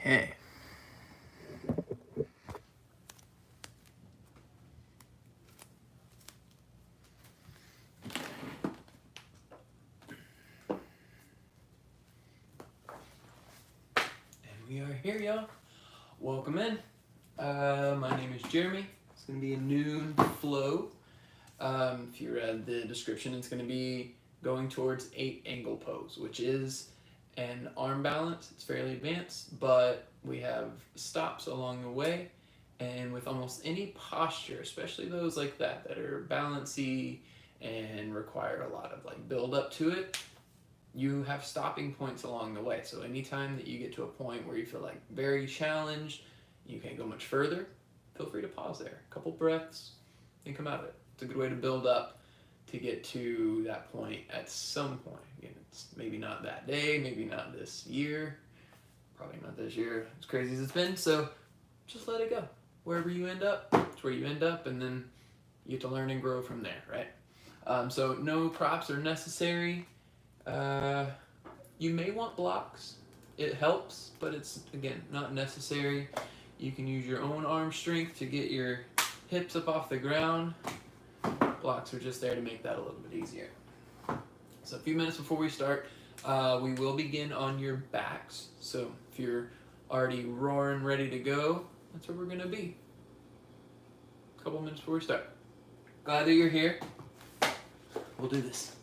Okay. And we are here, y'all. Welcome in. My name is Jeremy. It's going to be a noon flow. If you read the description, it's going to be going towards 8 angle pose, which is an arm balance. It's fairly advanced, but we have stops along the way. And with almost any posture, especially those like that are balancy and require a lot of like build up to it, you have stopping points along the way. So anytime that you get to a point where you feel like very challenged, you can't go much further, feel free to pause there. A couple breaths and come out of it. It's a good way to build up to get to that point at some point. Again, it's maybe not that day, maybe not this year, probably not this year, as crazy as it's been. So just let it go. Wherever you end up, it's where you end up, and then you get to learn and grow from there, right? So no props are necessary. You may want blocks. It helps, but it's, again, not necessary. You can use your own arm strength to get your hips up off the ground. Blocks are just there to make that a little bit easier. So a few minutes before we start, we will begin on your backs. So if you're already roaring, ready to go, that's where we're going to be. A couple minutes before we start. Glad that you're here. We'll do this.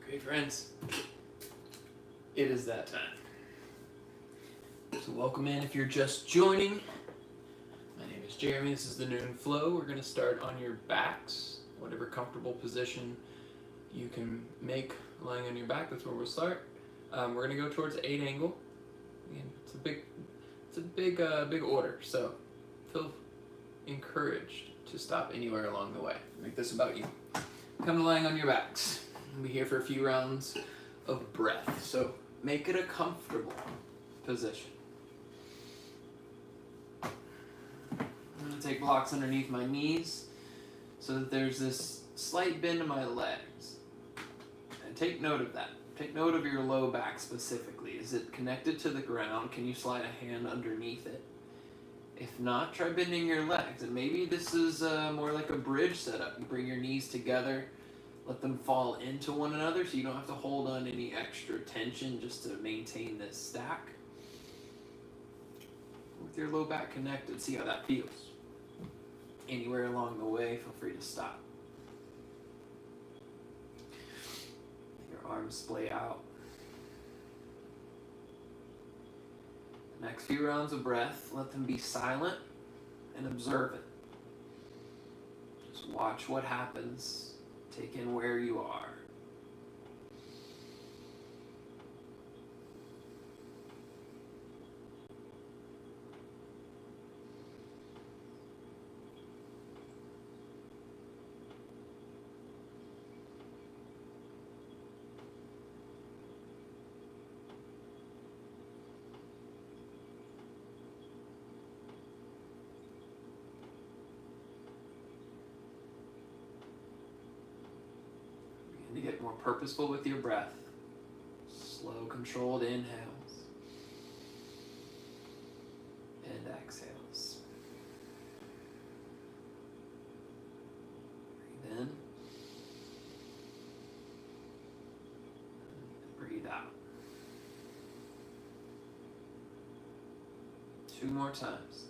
Okay, friends, it is that time. So welcome in if you're just joining. My name is Jeremy. This is the Noon Flow. We're going to start on your backs, whatever comfortable position you can make lying on your back. That's where we'll start. We're going to go towards 8 angle. Again, it's a big order. So feel encouraged to stop anywhere along the way. Make this about you. Come to lying on your backs. We'll be here for a few rounds of breath. So make it a comfortable position. I'm going to take blocks underneath my knees so that there's this slight bend in my legs. And take note of that. Take note of your low back specifically. Is it connected to the ground? Can you slide a hand underneath it? If not, try bending your legs. And maybe this is more like a bridge setup. You bring your knees together, let them fall into one another so you don't have to hold on any extra tension just to maintain this stack. With your low back connected, see how that feels. Anywhere along the way, feel free to stop. Let your arms splay out. The next few rounds of breath, let them be silent and observe it. Just watch what happens. Take in where you are. To get more purposeful with your breath. Slow, controlled inhales and exhales. Breathe in. Breathe out. 2 more times.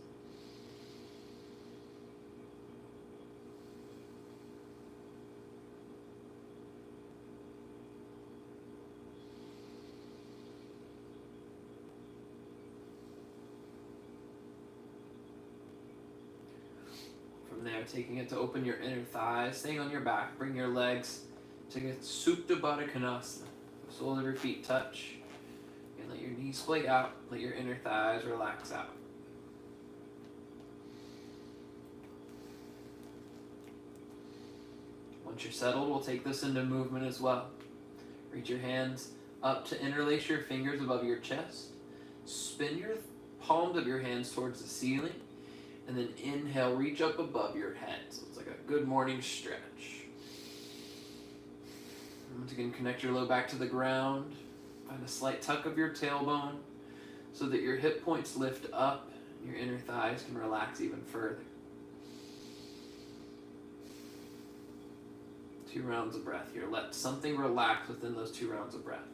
There, taking it to open your inner thighs, staying on your back, bring your legs to get Supta Baddha Konasana. The soles of your feet touch, and let your knees splay out, let your inner thighs relax out. Once you're settled, we'll take this into movement as well. Reach your hands up to interlace your fingers above your chest. Spin your palms of your hands towards the ceiling. And then inhale, reach up above your head. So it's like a good morning stretch. Once again, connect your low back to the ground. Find a slight tuck of your tailbone so that your hip points lift up and your inner thighs can relax even further. 2 rounds of breath here. Let something relax within those 2 rounds of breath.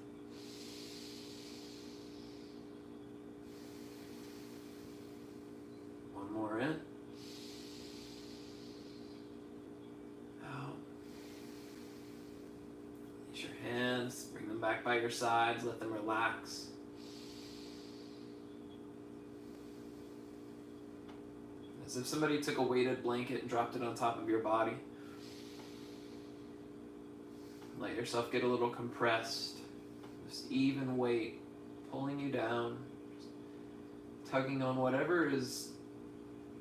More in. Out. Release your hands, bring them back by your sides, let them relax. As if somebody took a weighted blanket and dropped it on top of your body. Let yourself get a little compressed. This even weight pulling you down, tugging on whatever is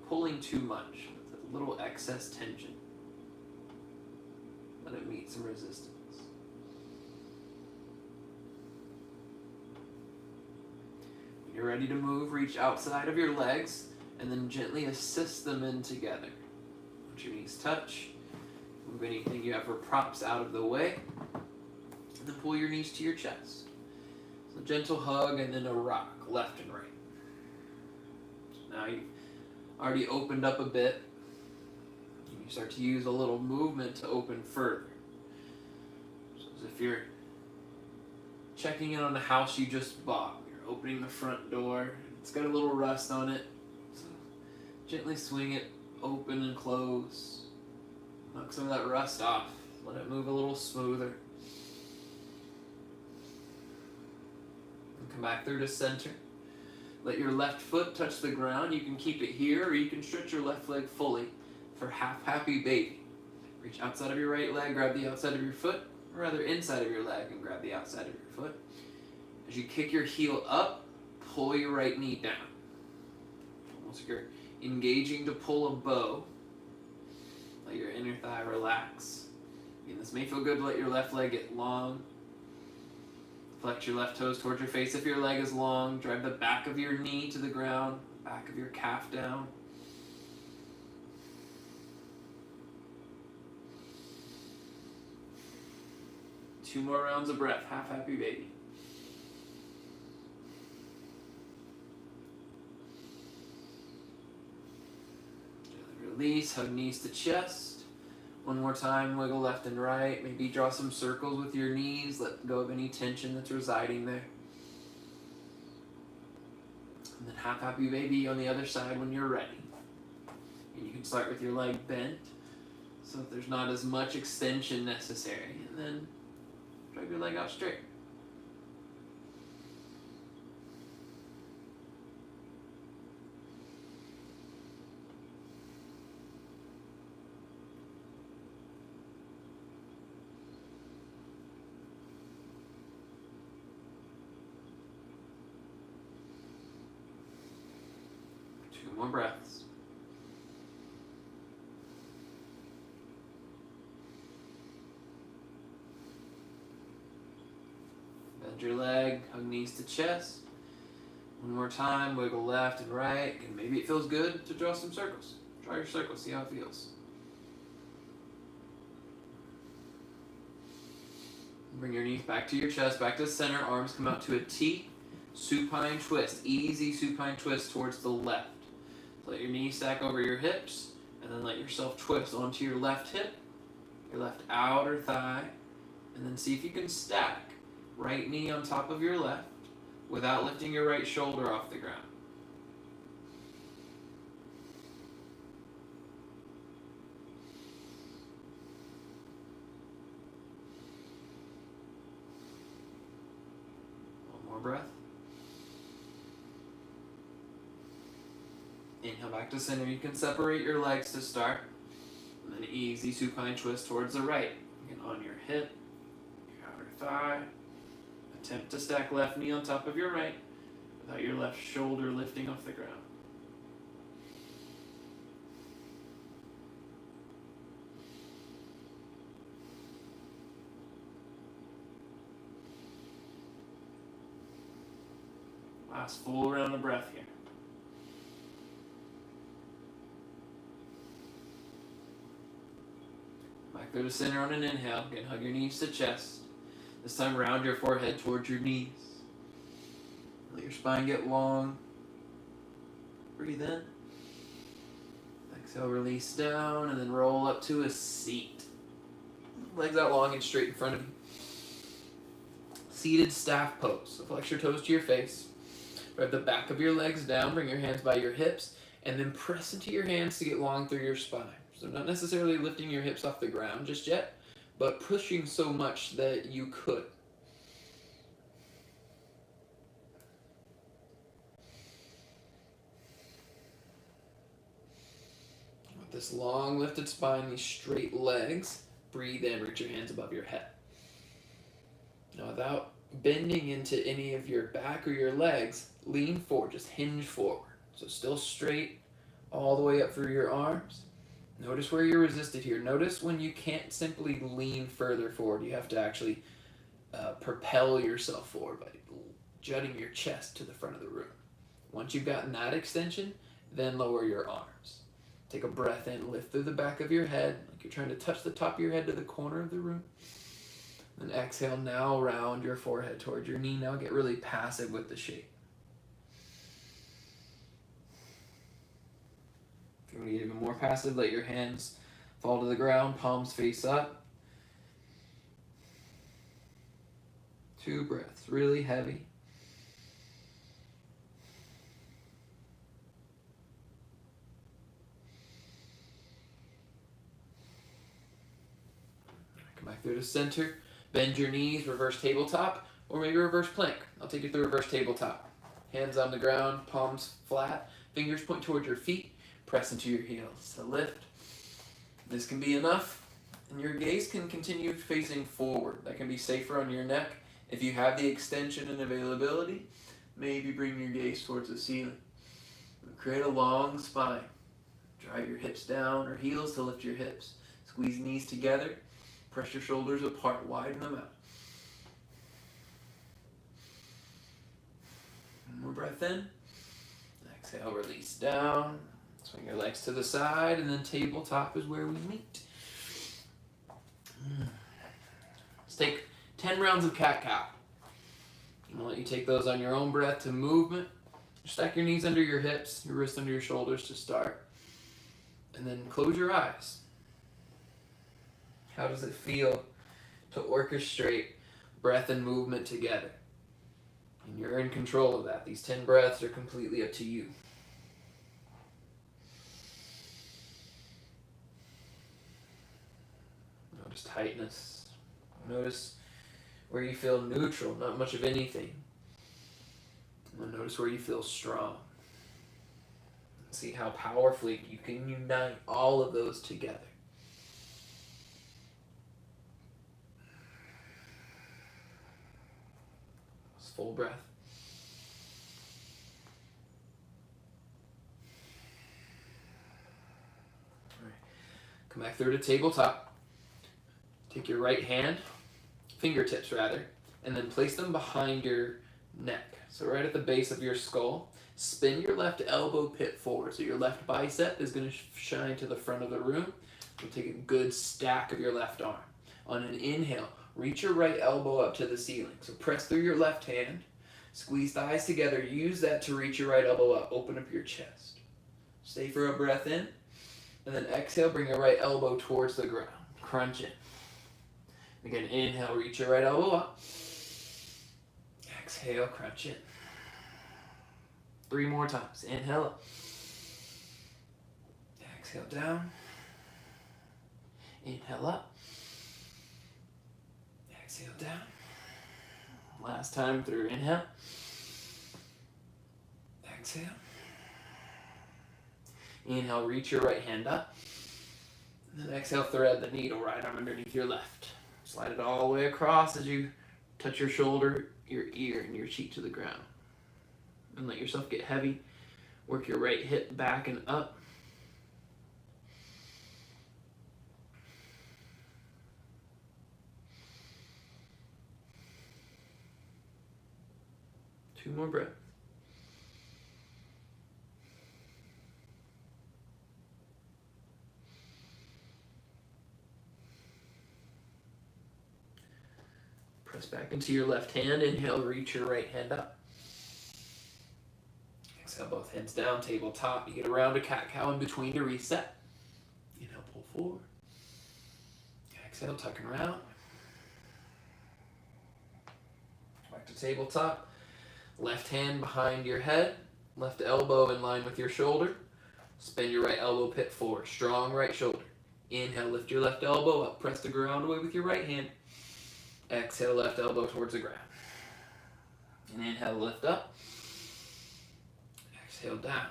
pulling too much, with a little excess tension. Let it meet some resistance. When you're ready to move, reach outside of your legs and then gently assist them in together. Once your knees touch, move anything you have for props out of the way, and then pull your knees to your chest. So gentle hug and then a rock, left and right. Now you've already opened up a bit. You start to use a little movement to open further. So as if you're checking in on the house you just bought. You're opening the front door. It's got a little rust on it. So gently swing it open and close. Knock some of that rust off. Let it move a little smoother. And come back through to center. Let your left foot touch the ground. You can keep it here, or you can stretch your left leg fully for half happy baby. Reach outside of your right leg, grab the outside of your foot, or rather inside of your leg and grab the outside of your foot. As you kick your heel up, pull your right knee down. Almost like you're engaging to pull a bow. Let your inner thigh relax. Again, this may feel good to let your left leg get long. Flex your left toes towards your face if your leg is long. Drive the back of your knee to the ground, back of your calf down. Two more rounds of breath. Half happy baby. Gently release, hug knees to chest. One more time, wiggle left and right. Maybe draw some circles with your knees. Let go of any tension that's residing there. And then half happy baby on the other side when you're ready. And you can start with your leg bent so that there's not as much extension necessary. And then drive your leg out straight. Two more breaths. Bend your leg, hug knees to chest. One more time, wiggle left and right. And maybe it feels good to draw some circles. Draw your circles, see how it feels. Bring your knees back to your chest, back to the center. Arms come out to a T. Supine twist. Easy supine twist towards the left. Let your knees stack over your hips, and then let yourself twist onto your left hip, your left outer thigh, and then see if you can stack right knee on top of your left without lifting your right shoulder off the ground. One more breath. Inhale back to center. You can separate your legs to start. And then easy supine twist towards the right. Again, on your hip, your outer thigh. Attempt to stack left knee on top of your right without your left shoulder lifting off the ground. Last full round of breath here. Back through the center on an inhale. Again, hug your knees to chest. This time round your forehead towards your knees. Let your spine get long. Breathe in. Exhale, release down, and then roll up to a seat. Legs out long and straight in front of you. Seated staff pose. So flex your toes to your face. Drive the back of your legs down. Bring your hands by your hips. And then press into your hands to get long through your spine. So not necessarily lifting your hips off the ground just yet, but pushing so much that you could. With this long lifted spine, these straight legs, breathe in, reach your hands above your head. Now without bending into any of your back or your legs, lean forward, just hinge forward. So still straight all the way up through your arms. Notice where you're resisted here. Notice when you can't simply lean further forward. You have to actually propel yourself forward by jutting your chest to the front of the room. Once you've gotten that extension, then lower your arms. Take a breath in, lift through the back of your head, like you're trying to touch the top of your head to the corner of the room. Then exhale, now round your forehead towards your knee. Now get really passive with the shape. If you want to get even more passive, let your hands fall to the ground, palms face up. 2 breaths, really heavy. Come back through to center. Bend your knees, reverse tabletop, or maybe reverse plank. I'll take you through reverse tabletop. Hands on the ground, palms flat, fingers point towards your feet. Press into your heels to lift. This can be enough, and your gaze can continue facing forward. That can be safer on your neck. If you have the extension and availability, maybe bring your gaze towards the ceiling. Create a long spine. Drive your hips down or heels to lift your hips. Squeeze knees together. Press your shoulders apart. Widen them out. One more breath in. Exhale, release down. Swing your legs to the side, and then tabletop is where we meet. Let's take 10 rounds of cat-cow. I'm going to let you take those on your own breath to movement. Stack your knees under your hips, your wrists under your shoulders to start. And then close your eyes. How does it feel to orchestrate breath and movement together? And you're in control of that. These 10 breaths are completely up to you. Notice tightness. Notice where you feel neutral, not much of anything. And notice where you feel strong. See how powerfully you can unite all of those together. Full breath. All right. Come back through to tabletop. Take your right hand, fingertips rather, and then place them behind your neck. So right at the base of your skull. Spin your left elbow pit forward. So your left bicep is going to shine to the front of the room. You'll take a good stack of your left arm. On an inhale, reach your right elbow up to the ceiling. So press through your left hand, squeeze thighs together, use that to reach your right elbow up, open up your chest. Stay for a breath in, and then exhale, bring your right elbow towards the ground. Crunch in. Again, inhale, reach your right elbow up. Exhale, crunch in. 3 more times. Inhale up. Exhale down. Inhale up. Exhale down. Last time through. Inhale. Exhale. Inhale, reach your right hand up. And then exhale, thread the needle right arm underneath your left. Slide it all the way across as you touch your shoulder, your ear, and your cheek to the ground. And let yourself get heavy. Work your right hip back and up. Two more breaths. Press back into your left hand. Inhale, reach your right hand up. Exhale, both hands down, tabletop. You get around a cat-cow in between to reset. Inhale, pull forward. Exhale, tuck and round. Back to tabletop. Left hand behind your head. Left elbow in line with your shoulder. Spin your right elbow pit forward. Strong right shoulder. Inhale, lift your left elbow up. Press the ground away with your right hand. Exhale, left elbow towards the ground. And inhale, lift up. Exhale, down.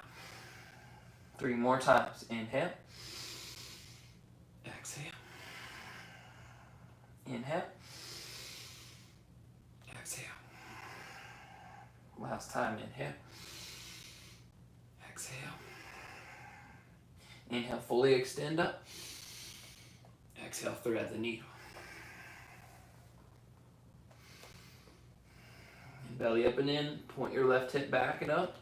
3 more times. Inhale. Exhale. Inhale. Exhale. Last time. Inhale. Exhale. Inhale, fully extend up. Exhale, thread the needle. Belly up and in, point your left hip back and up.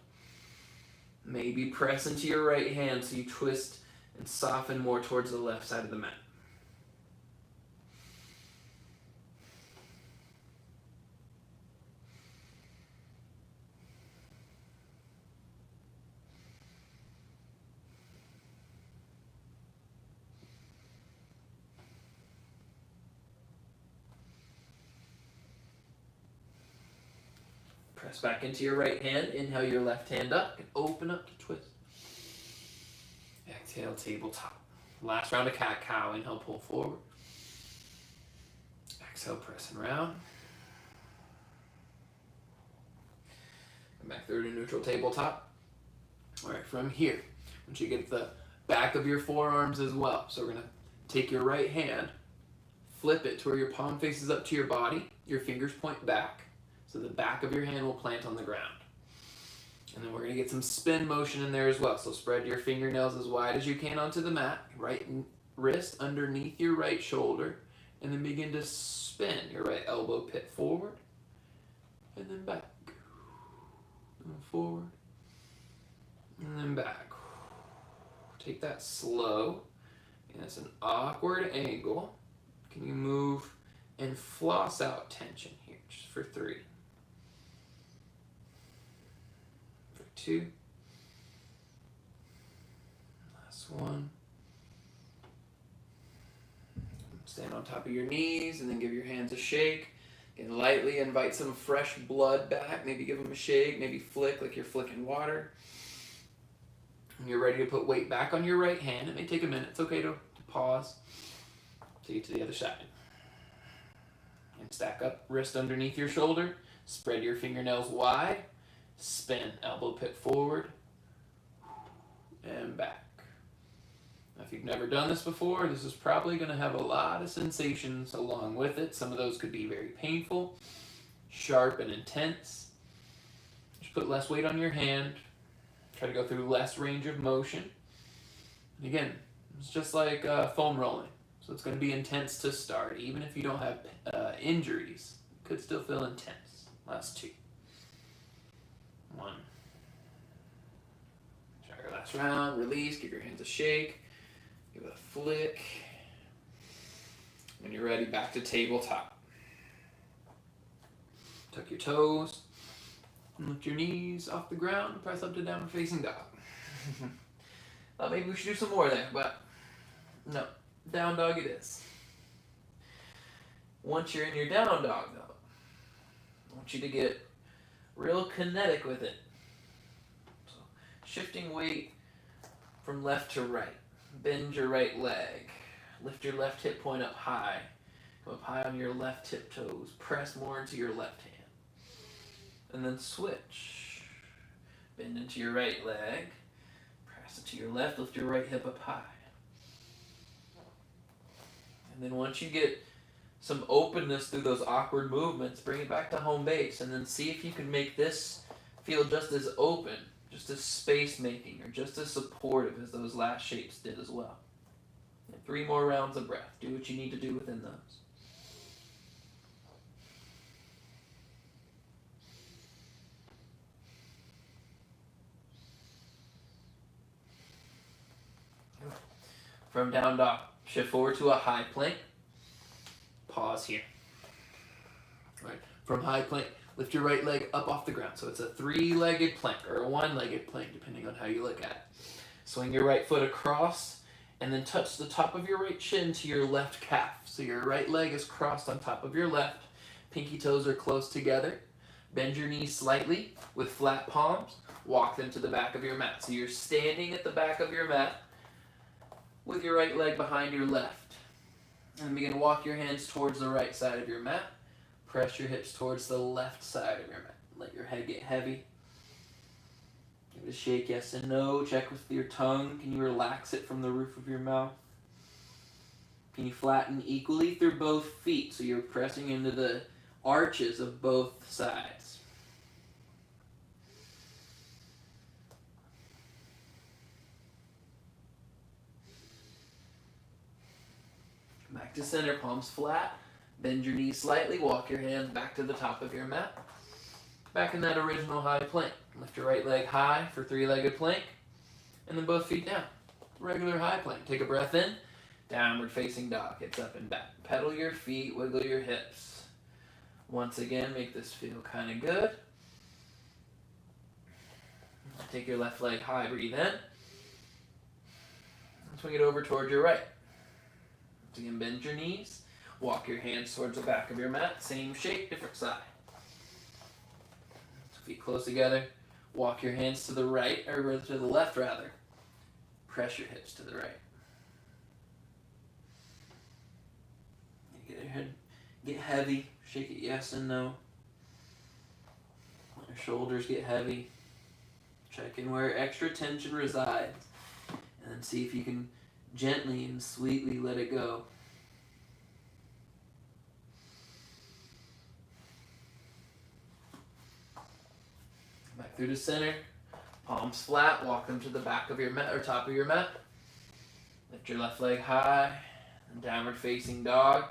Maybe press into your right hand so you twist and soften more towards the left side of the mat. Press back into your right hand. Inhale your left hand up and open up to twist. Exhale, tabletop. Last round of cat-cow. Inhale, pull forward. Exhale, press and round. Come back through to neutral tabletop. All right, from here, once you get the back of your forearms as well. So we're going to take your right hand, flip it to where your palm faces up to your body. Your fingers point back. So the back of your hand will plant on the ground. And then we're going to get some spin motion in there as well. So spread your fingernails as wide as you can onto the mat. Right wrist underneath your right shoulder. And then begin to spin your right elbow pit forward. And then back. Move forward. And then back. Take that slow. And it's an awkward angle. Can you move and floss out tension here? Just for 3. For 2. Last one. Stand on top of your knees and then give your hands a shake. And lightly invite some fresh blood back. Maybe give them a shake. Maybe flick like you're flicking water. When you're ready to put weight back on your right hand, it may take a minute. It's okay to pause. Take it to the other side. And stack up, wrist underneath your shoulder. Spread your fingernails wide. Spin, elbow pit forward. And back. Now, if you've never done this before, this is probably going to have a lot of sensations along with it. Some of those could be very painful, sharp, and intense. Just put less weight on your hand. Try to go through less range of motion. And again, it's just like foam rolling. So it's going to be intense to start. Even if you don't have injuries, it could still feel intense. Last 2. 1. Try your last round. Release. Give your hands a shake. Give it a flick. When you're ready, back to tabletop. Tuck your toes. And lift your knees off the ground and press up to downward facing dog. Thought maybe we should do some more there, but no. Down dog it is. Once you're in your down dog, though, I want you to get real kinetic with it. So, shifting weight from left to right. Bend your right leg. Lift your left hip point up high. Go up high on your left tip toes. Press more into your left hand. And then switch. Bend into your right leg. Press it to your left. Lift your right hip up high. And then once you get some openness through those awkward movements, bring it back to home base. And then see if you can make this feel just as open, just as space making, or just as supportive as those last shapes did as well. And 3 more rounds of breath. Do what you need to do within those. From down dog, shift forward to a high plank. Pause here. All right. From high plank, lift your right leg up off the ground. So it's a 3-legged plank or a 1-legged plank, depending on how you look at it. Swing your right foot across and then touch the top of your right shin to your left calf. So your right leg is crossed on top of your left. Pinky toes are close together. Bend your knees slightly with flat palms. Walk them to the back of your mat. So you're standing at the back of your mat with your right leg behind your left. And begin to walk your hands towards the right side of your mat. Press your hips towards the left side of your mat. Let your head get heavy. Give it a shake, yes and no. Check with your tongue. Can you relax it from the roof of your mouth? Can you flatten equally through both feet so you're pressing into the arches of both sides? Back to center, palms flat. Bend your knees slightly. Walk your hands back to the top of your mat. Back in that original high plank. Lift your right leg high for 3-legged plank. And then both feet down. Regular high plank. Take a breath in. Downward facing dog. Hips up and back. Pedal your feet. Wiggle your hips. Once again, make this feel kind of good. Take your left leg high. Breathe in. Swing it over toward your right. Once again, bend your knees. Walk your hands towards the back of your mat. Same shape, different side. Feet close together. Walk your hands to the right, or to the left rather. Press your hips to the right. Get your head, get heavy. Shake it yes and no. Let your shoulders get heavy. Check in where extra tension resides. And then see if you can gently and sweetly let it go. Back through to center. Palms flat. Walk them to the back of your mat or top of your mat. Lift your left leg high. And downward facing dog.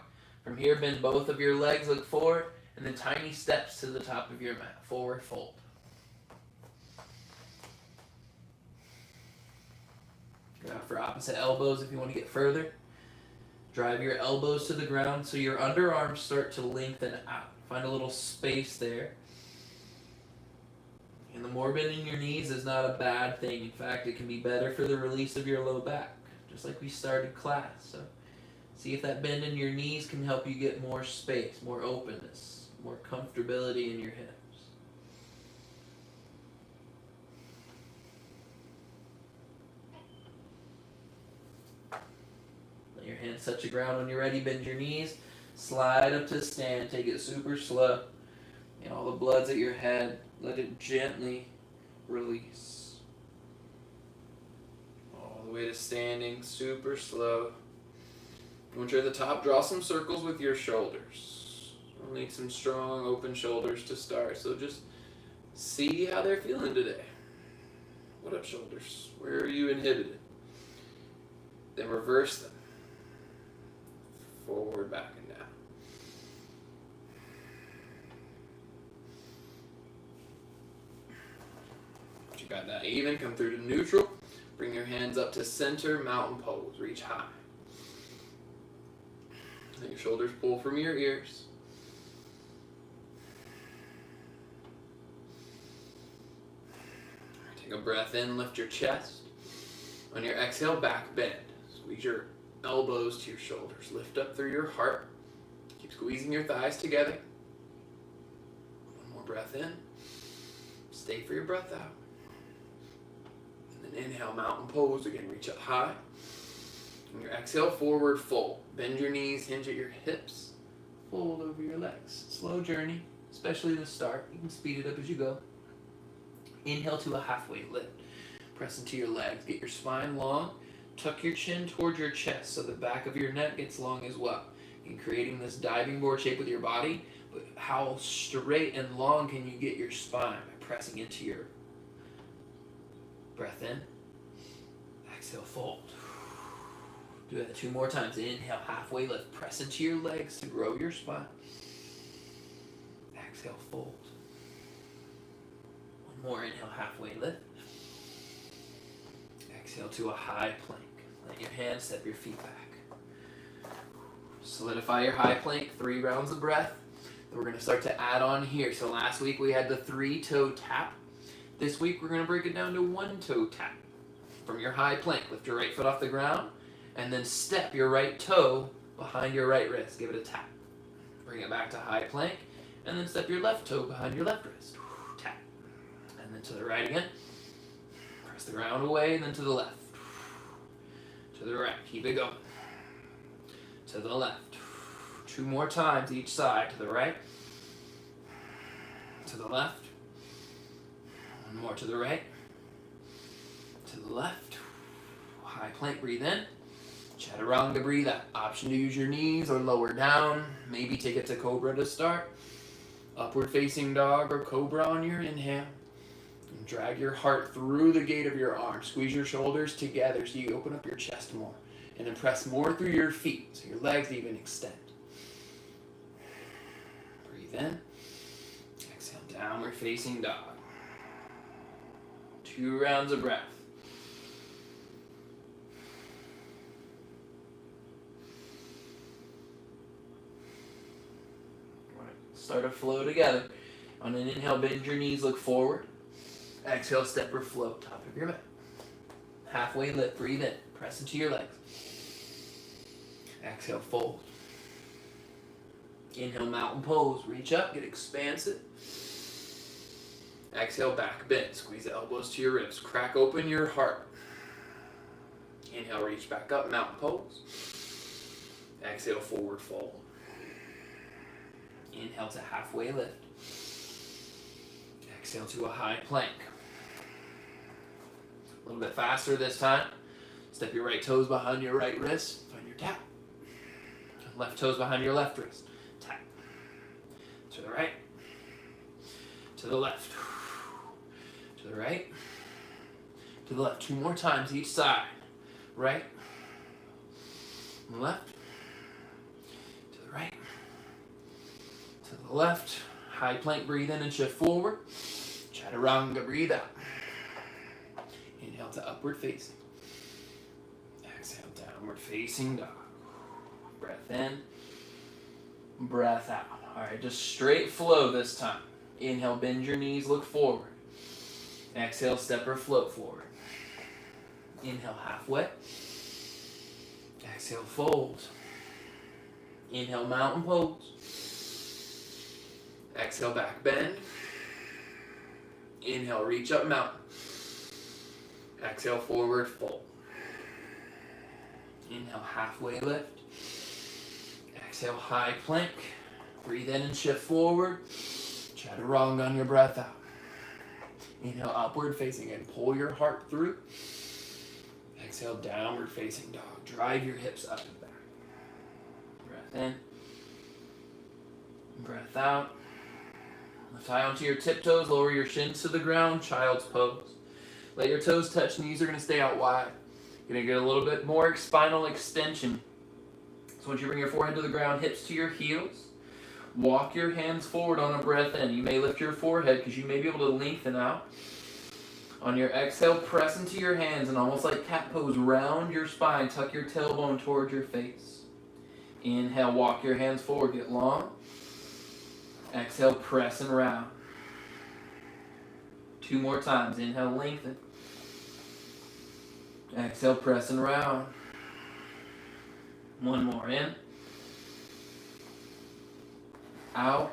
From here, bend both of your legs, look forward, and then tiny steps to the top of your mat. Forward fold. out for opposite elbows if you want to get further. Drive your elbows to the ground so your underarms start to lengthen out. Find a little space there. And the more bending your knees is not a bad thing. In fact, it can be better for the release of your low back, just like we started class. So see if that bend in your knees can help you get more space, more openness, more comfortability in your hips. Let your hands touch the ground when you're ready. Bend your knees. Slide up to stand. Take it super slow. And all the blood's at your head. Let it gently release. All the way to standing, super slow. Once you're at the top, draw some circles with your shoulders. We'll need some strong, open shoulders to start. So just see how they're feeling today. What up, shoulders? Where are you inhibited? Then reverse them. Forward, back, and down. Once you got that even, come through to neutral. Bring your hands up to center, mountain pose. Reach high. Let your shoulders pull from your ears. Take a breath in, lift your chest. On your exhale, back bend. Squeeze your elbows to your shoulders. Lift up through your heart. Keep squeezing your thighs together. One more breath in. Stay for your breath out. And then inhale, mountain pose. Again, reach up high. On your exhale, forward fold. Bend your knees, hinge at your hips. Fold over your legs. Slow journey, especially the start. You can speed it up as you go. Inhale to a halfway lift. Press into your legs. Get your spine long. Tuck your chin towards your chest so the back of your neck gets long as well. In creating this diving board shape with your body, but how straight and long can you get your spine? By pressing into your breath in. Exhale, fold. Do that 2 more times. Inhale, halfway lift. Press into your legs to grow your spine. Exhale, fold. One more. Inhale, halfway lift. Exhale to a high plank. Let your hands step your feet back. Solidify your high plank. 3 rounds of breath. Then we're going to start to add on here. So last week we had the 3-toe tap. This week we're going to break it down to 1-toe tap. From your high plank, lift your right foot off the ground. And then step your right toe behind your right wrist. Give it a tap. Bring it back to high plank. And then step your left toe behind your left wrist. Tap. And then to the right again. Press the ground away and then to the left. To the right. Keep it going. To the left. 2 more times each side. To the right. To the left. 1 more to the right. To the left. High plank. Breathe in. Chaturanga, breathe out. Option to use your knees or lower down. Maybe take it to cobra to start. Upward facing dog or cobra on your inhale. And drag your heart through the gate of your arm. Squeeze your shoulders together so you open up your chest more. And then press more through your feet so your legs even extend. Breathe in. Exhale, downward facing dog. 2 rounds of breath. Start a flow together. On an inhale, bend your knees, look forward. Exhale, step or flow, top of your mat. Halfway lift, breathe in. Press into your legs. Exhale, fold. Inhale, mountain pose. Reach up, get expansive. Exhale, back bend. Squeeze the elbows to your ribs. Crack open your heart. Inhale, reach back up, mountain pose. Exhale, forward fold. Inhale to halfway lift. Exhale to a high plank. A little bit faster this time. Step your right toes behind your right wrist. Find your tap. Left toes behind your left wrist. Tap. To the right. To the left. To the right. To the left. 2 more times each side. Right. Left. To the right. To the left. High plank, breathe in and shift forward. Chaturanga, breathe out. Inhale to upward facing. Downward facing dog. Breath in, breath out. All right, just straight flow this time. Inhale, bend your knees, look forward. Exhale, step or float forward. Inhale, halfway. Exhale, fold. Inhale, mountain pose. Exhale, back bend. Inhale, reach up, mountain. Exhale, forward fold. Inhale, halfway lift. Exhale, high plank. Breathe in and shift forward. Chaturanga on your breath out. Inhale, upward facing and pull your heart through. Exhale, downward facing dog. Drive your hips up and back. Breath in. Breath out. Lift high onto your tiptoes. Lower your shins to the ground. Child's pose. Let your toes touch. Knees are going to stay out wide. You're going to get a little bit more spinal extension. So once you bring your forehead to the ground, hips to your heels. Walk your hands forward on a breath in. You may lift your forehead because you may be able to lengthen out. On your exhale, press into your hands and almost like cat pose, round your spine. Tuck your tailbone towards your face. Inhale, walk your hands forward, get long. Exhale, press and round. 2 more times. Inhale, lengthen. Exhale, press and round. 1 more. In. Out.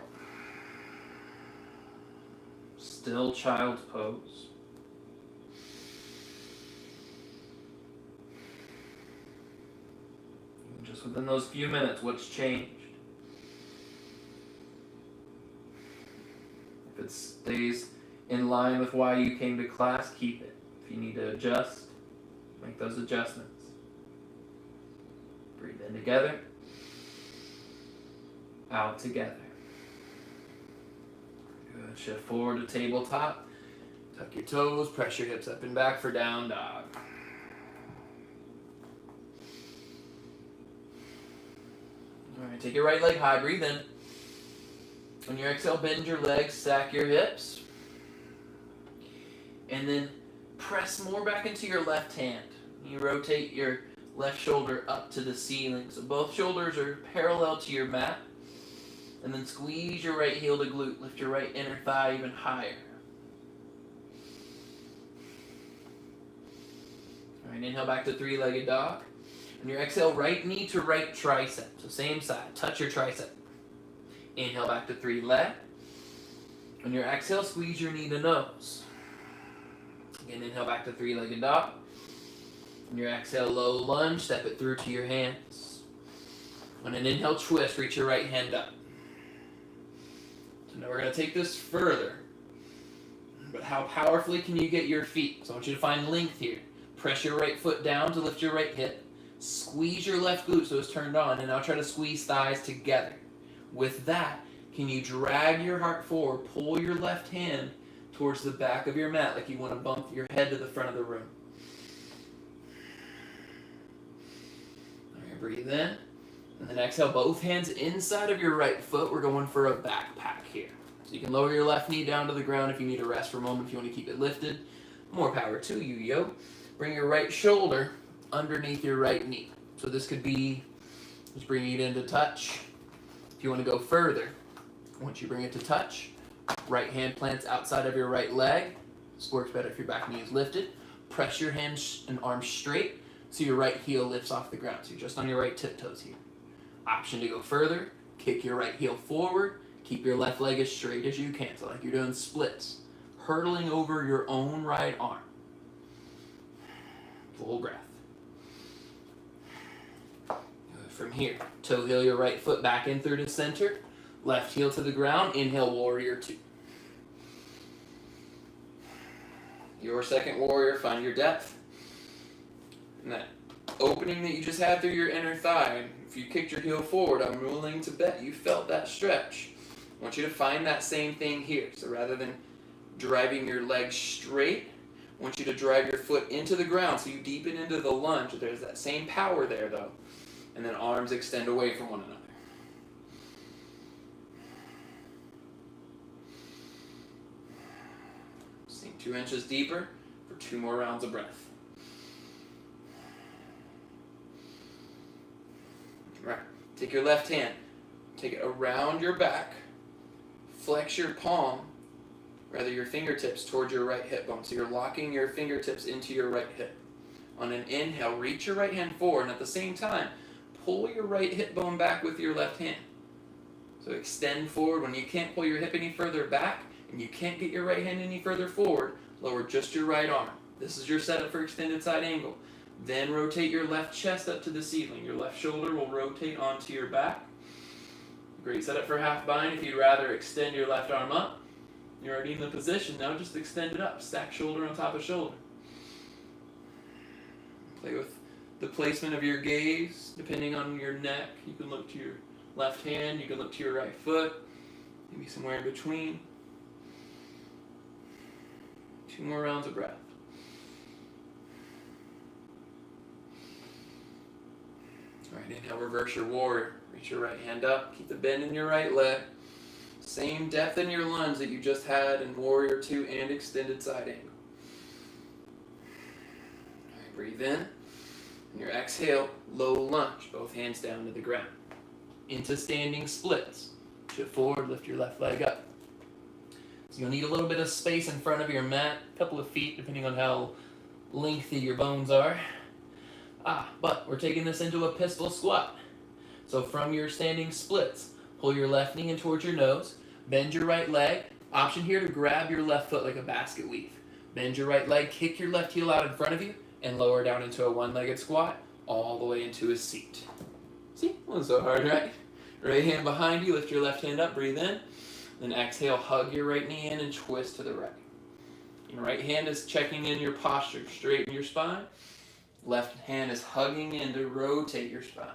Still child's pose. Just within those few minutes, what's changed? If it stays in line with why you came to class, keep it. If you need to adjust, make those adjustments. Breathe in together. Out together. Good. Shift forward to tabletop. Tuck your toes. Press your hips up and back for down dog. All right, take your right leg high. Breathe in. On your exhale, bend your legs, stack your hips. And then press more back into your left hand. You rotate your left shoulder up to the ceiling. So both shoulders are parallel to your mat. And then squeeze your right heel to glute. Lift your right inner thigh even higher. All right, inhale back to three-legged dog. On your exhale, right knee to right tricep. So same side. Touch your tricep. Inhale back to three leg. On your exhale, squeeze your knee to nose. Again, inhale back to three-legged dog. On your exhale, low lunge. Step it through to your hands. On an inhale, twist. Reach your right hand up. So now we're going to take this further. But how powerfully can you get your feet? So I want you to find length here. Press your right foot down to lift your right hip. Squeeze your left glute so it's turned on. And now try to squeeze thighs together. With that, can you drag your heart forward, pull your left hand towards the back of your mat like you want to bump your head to the front of the room. All right, breathe in. And then exhale, both hands inside of your right foot. We're going for a backpack here. So you can lower your left knee down to the ground if you need to rest for a moment, if you want to keep it lifted. More power to you, yo. Bring your right shoulder underneath your right knee. So this could be just bringing it into touch. If you want to go further, once you bring it to touch, right hand plants outside of your right leg. This works better if your back knee is lifted. Press your hands and arms straight so your right heel lifts off the ground. So you're just on your right tiptoes here. Option to go further, kick your right heel forward, keep your left leg as straight as you can. So like you're doing splits, hurtling over your own right arm. Full breath. From here, toe heel your right foot back in through the center, left heel to the ground, inhale warrior 2. Your second warrior, find your depth. And that opening that you just had through your inner thigh, if you kicked your heel forward, I'm willing to bet you felt that stretch. I want you to find that same thing here. So rather than driving your leg straight, I want you to drive your foot into the ground so you deepen into the lunge. There's that same power there though. And then arms extend away from one another. Sink 2 inches deeper for 2 more rounds of breath. Right. Take your left hand, take it around your back, flex your palm, rather your fingertips towards your right hip bone. So you're locking your fingertips into your right hip. On an inhale, reach your right hand forward, and at the same time, pull your right hip bone back with your left hand. So extend forward. When you can't pull your hip any further back, and you can't get your right hand any further forward, lower just your right arm. This is your setup for extended side angle. Then rotate your left chest up to the ceiling. Your left shoulder will rotate onto your back. Great setup for half bind. If you'd rather extend your left arm up, you're already in the position. Now just extend it up. Stack shoulder on top of shoulder. Play with the placement of your gaze. Depending on your neck, you can look to your left hand, you can look to your right foot, maybe somewhere in between. 2 more rounds of breath. All right, inhale, reverse your warrior. Reach your right hand up, keep the bend in your right leg. Same depth in your lunge that you just had in warrior 2 and extended side angle. All right, breathe in. And your exhale, low lunge, both hands down to the ground. Into standing splits. Shift forward, lift your left leg up. So you'll need a little bit of space in front of your mat, a couple of feet, depending on how lengthy your bones are. But we're taking this into a pistol squat. So from your standing splits, pull your left knee in towards your nose, bend your right leg. Option here to grab your left foot like a basket weave. Bend your right leg, kick your left heel out in front of you, and lower down into a one-legged squat, all the way into a seat. See? Wasn't so hard, right? Right hand behind you, lift your left hand up, breathe in. Then exhale, hug your right knee in and twist to the right. Your right hand is checking in your posture, straighten your spine. Left hand is hugging in to rotate your spine.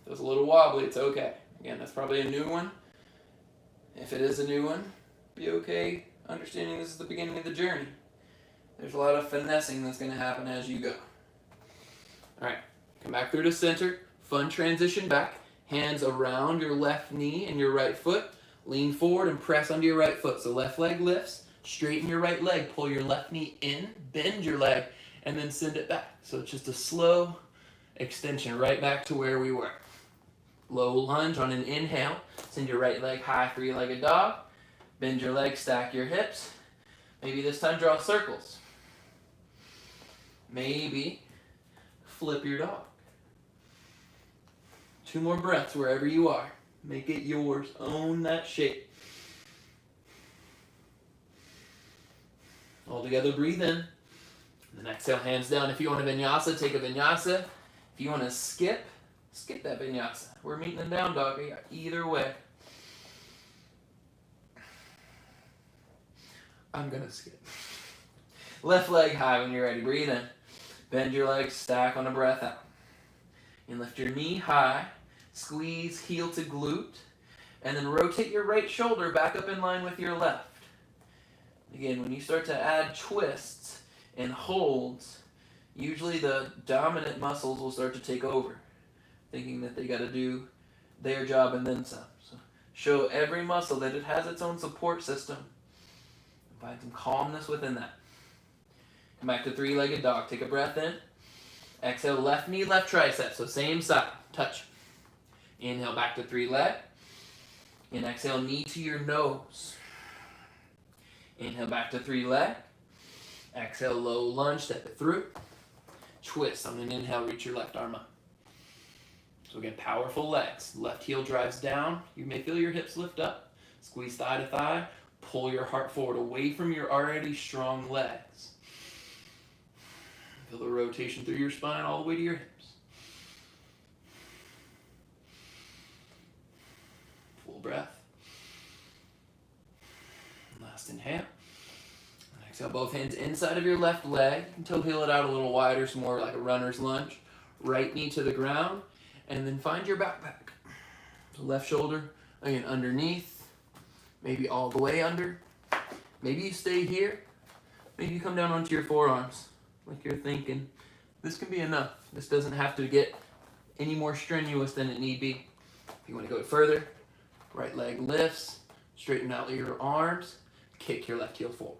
If it's a little wobbly, it's okay. Again, that's probably a new one. If it is a new one, be okay understanding this is the beginning of the journey. There's a lot of finessing that's going to happen as you go. All right, come back through to center. Fun transition back. Hands around your left knee and your right foot. Lean forward and press under your right foot. So left leg lifts. Straighten your right leg. Pull your left knee in. Bend your leg. And then send it back. So it's just a slow extension right back to where we were. Low lunge on an inhale. Send your right leg high, three-legged dog. Bend your legs, stack your hips. Maybe this time draw circles. Maybe flip your dog. 2 more breaths wherever you are. Make it yours. Own that shape. All together, breathe in. Then exhale, hands down. If you want a vinyasa, take a vinyasa. If you want to skip that vinyasa. We're meeting in down dog either way. I'm going to skip. Left leg high when you're ready. Breathe in. Bend your legs, stack on a breath out. And lift your knee high. Squeeze heel to glute. And then rotate your right shoulder back up in line with your left. Again, when you start to add twists and holds, usually the dominant muscles will start to take over, thinking that they got to do their job and then some. So show every muscle that it has its own support system. Find some calmness within that. Come back to three-legged dog. Take a breath in. Exhale, left knee, left tricep. So same side. Touch. Inhale back to three-leg. And exhale, knee to your nose. Inhale back to three-leg. Exhale, low lunge, step it through. Twist. On an inhale, reach your left arm up. So again, powerful legs. Left heel drives down. You may feel your hips lift up. Squeeze thigh to thigh. Pull your heart forward away from your already strong legs. Feel the rotation through your spine all the way to your hips. Full breath. Last inhale. Exhale, both hands inside of your left leg. Toe heel it out a little wider, so more like a runner's lunge. Right knee to the ground. And then find your backpack. So left shoulder, again, underneath. Maybe all the way under. Maybe you stay here. Maybe you come down onto your forearms. Like you're thinking, this can be enough. This doesn't have to get any more strenuous than it need be. If you want to go further, right leg lifts. Straighten out your arms. Kick your left heel forward.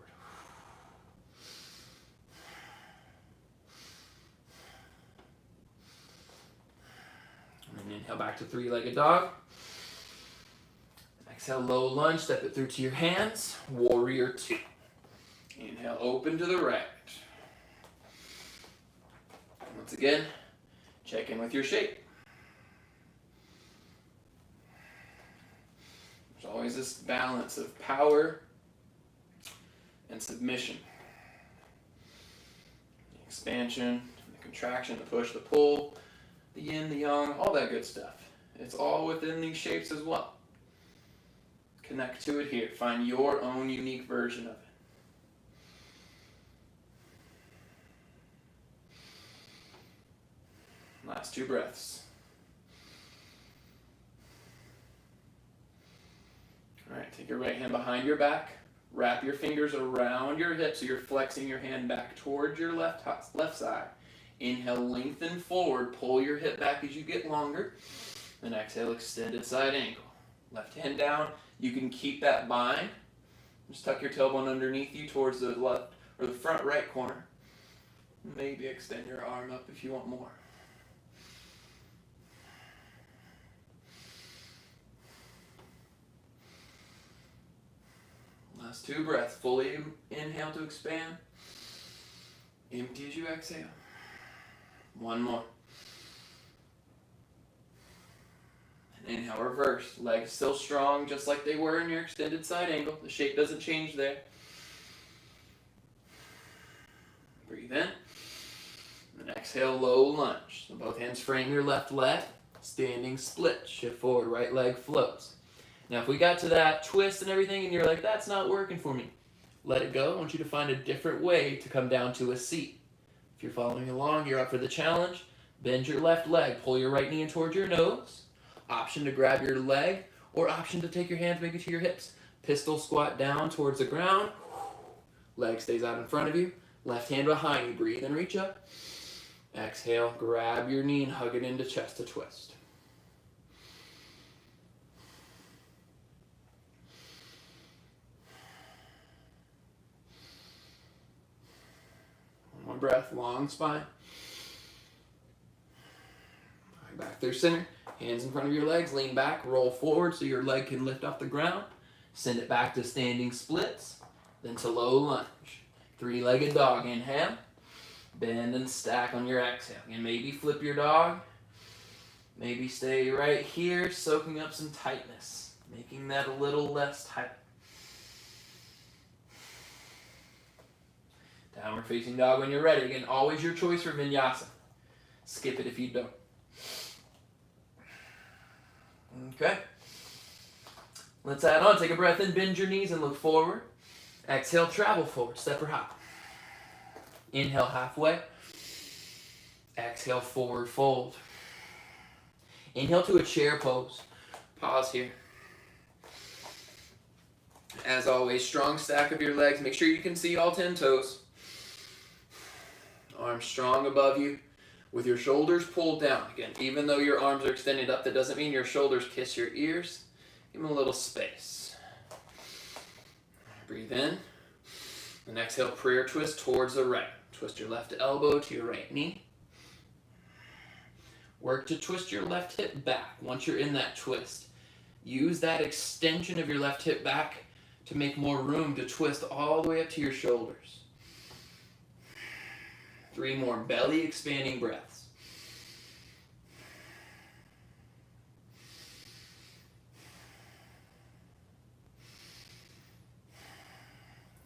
And inhale back to three-legged dog. Exhale, low lunge, step it through to your hands. Warrior two. Inhale, open to the right. Once again, check in with your shape. There's always this balance of power and submission. The expansion, the contraction, the push, the pull, the yin, the yang, all that good stuff. It's all within these shapes as well. Connect to it here. Find your own unique version of it. Last two breaths. All right, take your right hand behind your back. Wrap your fingers around your hips so you're flexing your hand back towards your left side. Inhale, lengthen forward. Pull your hip back as you get longer. And exhale, extended side angle. Left hand down. You can keep that bind. Just tuck your tailbone underneath you towards the left or the front right corner. Maybe extend your arm up if you want more. Last two breaths. Fully inhale to expand. Empty as you exhale. One more. And inhale, reverse. Legs still strong, just like they were in your extended side angle. The shape doesn't change there. Breathe in. And exhale, low lunge. So both hands frame your left leg. Standing split. Shift forward, right leg floats. Now, if we got to that twist and everything and you're like, that's not working for me, let it go. I want you to find a different way to come down to a seat. If you're following along, you're up for the challenge. Bend your left leg. Pull your right knee in towards your nose. Option to grab your leg or option to take your hands maybe to your hips. Pistol squat down towards the ground. Leg stays out in front of you. Left hand behind you. Breathe and reach up. Exhale, grab your knee and hug it into chest to twist. One more breath, long spine. Back through center. Hands in front of your legs, lean back, roll forward so your leg can lift off the ground. Send it back to standing splits, then to low lunge. Three-legged dog, inhale. Bend and stack on your exhale. And maybe flip your dog. Maybe stay right here, soaking up some tightness, making that a little less tight. Downward facing dog when you're ready. Again, always your choice for vinyasa. Skip it if you don't. Okay. Let's add on. Take a breath in, bend your knees and look forward. Exhale, travel forward, step or hop. Inhale, halfway. Exhale, forward fold. Inhale to a chair pose. Pause here. As always, strong stack of your legs. Make sure you can see all 10 toes. Arms strong above you with your shoulders pulled down. Again, even though your arms are extended up, that doesn't mean your shoulders kiss your ears. Give them a little space. Breathe in. And exhale, prayer twist towards the right. Twist your left elbow to your right knee. Work to twist your left hip back. Once you're in that twist, use that extension of your left hip back to make more room to twist all the way up to your shoulders. 3 more belly expanding breaths.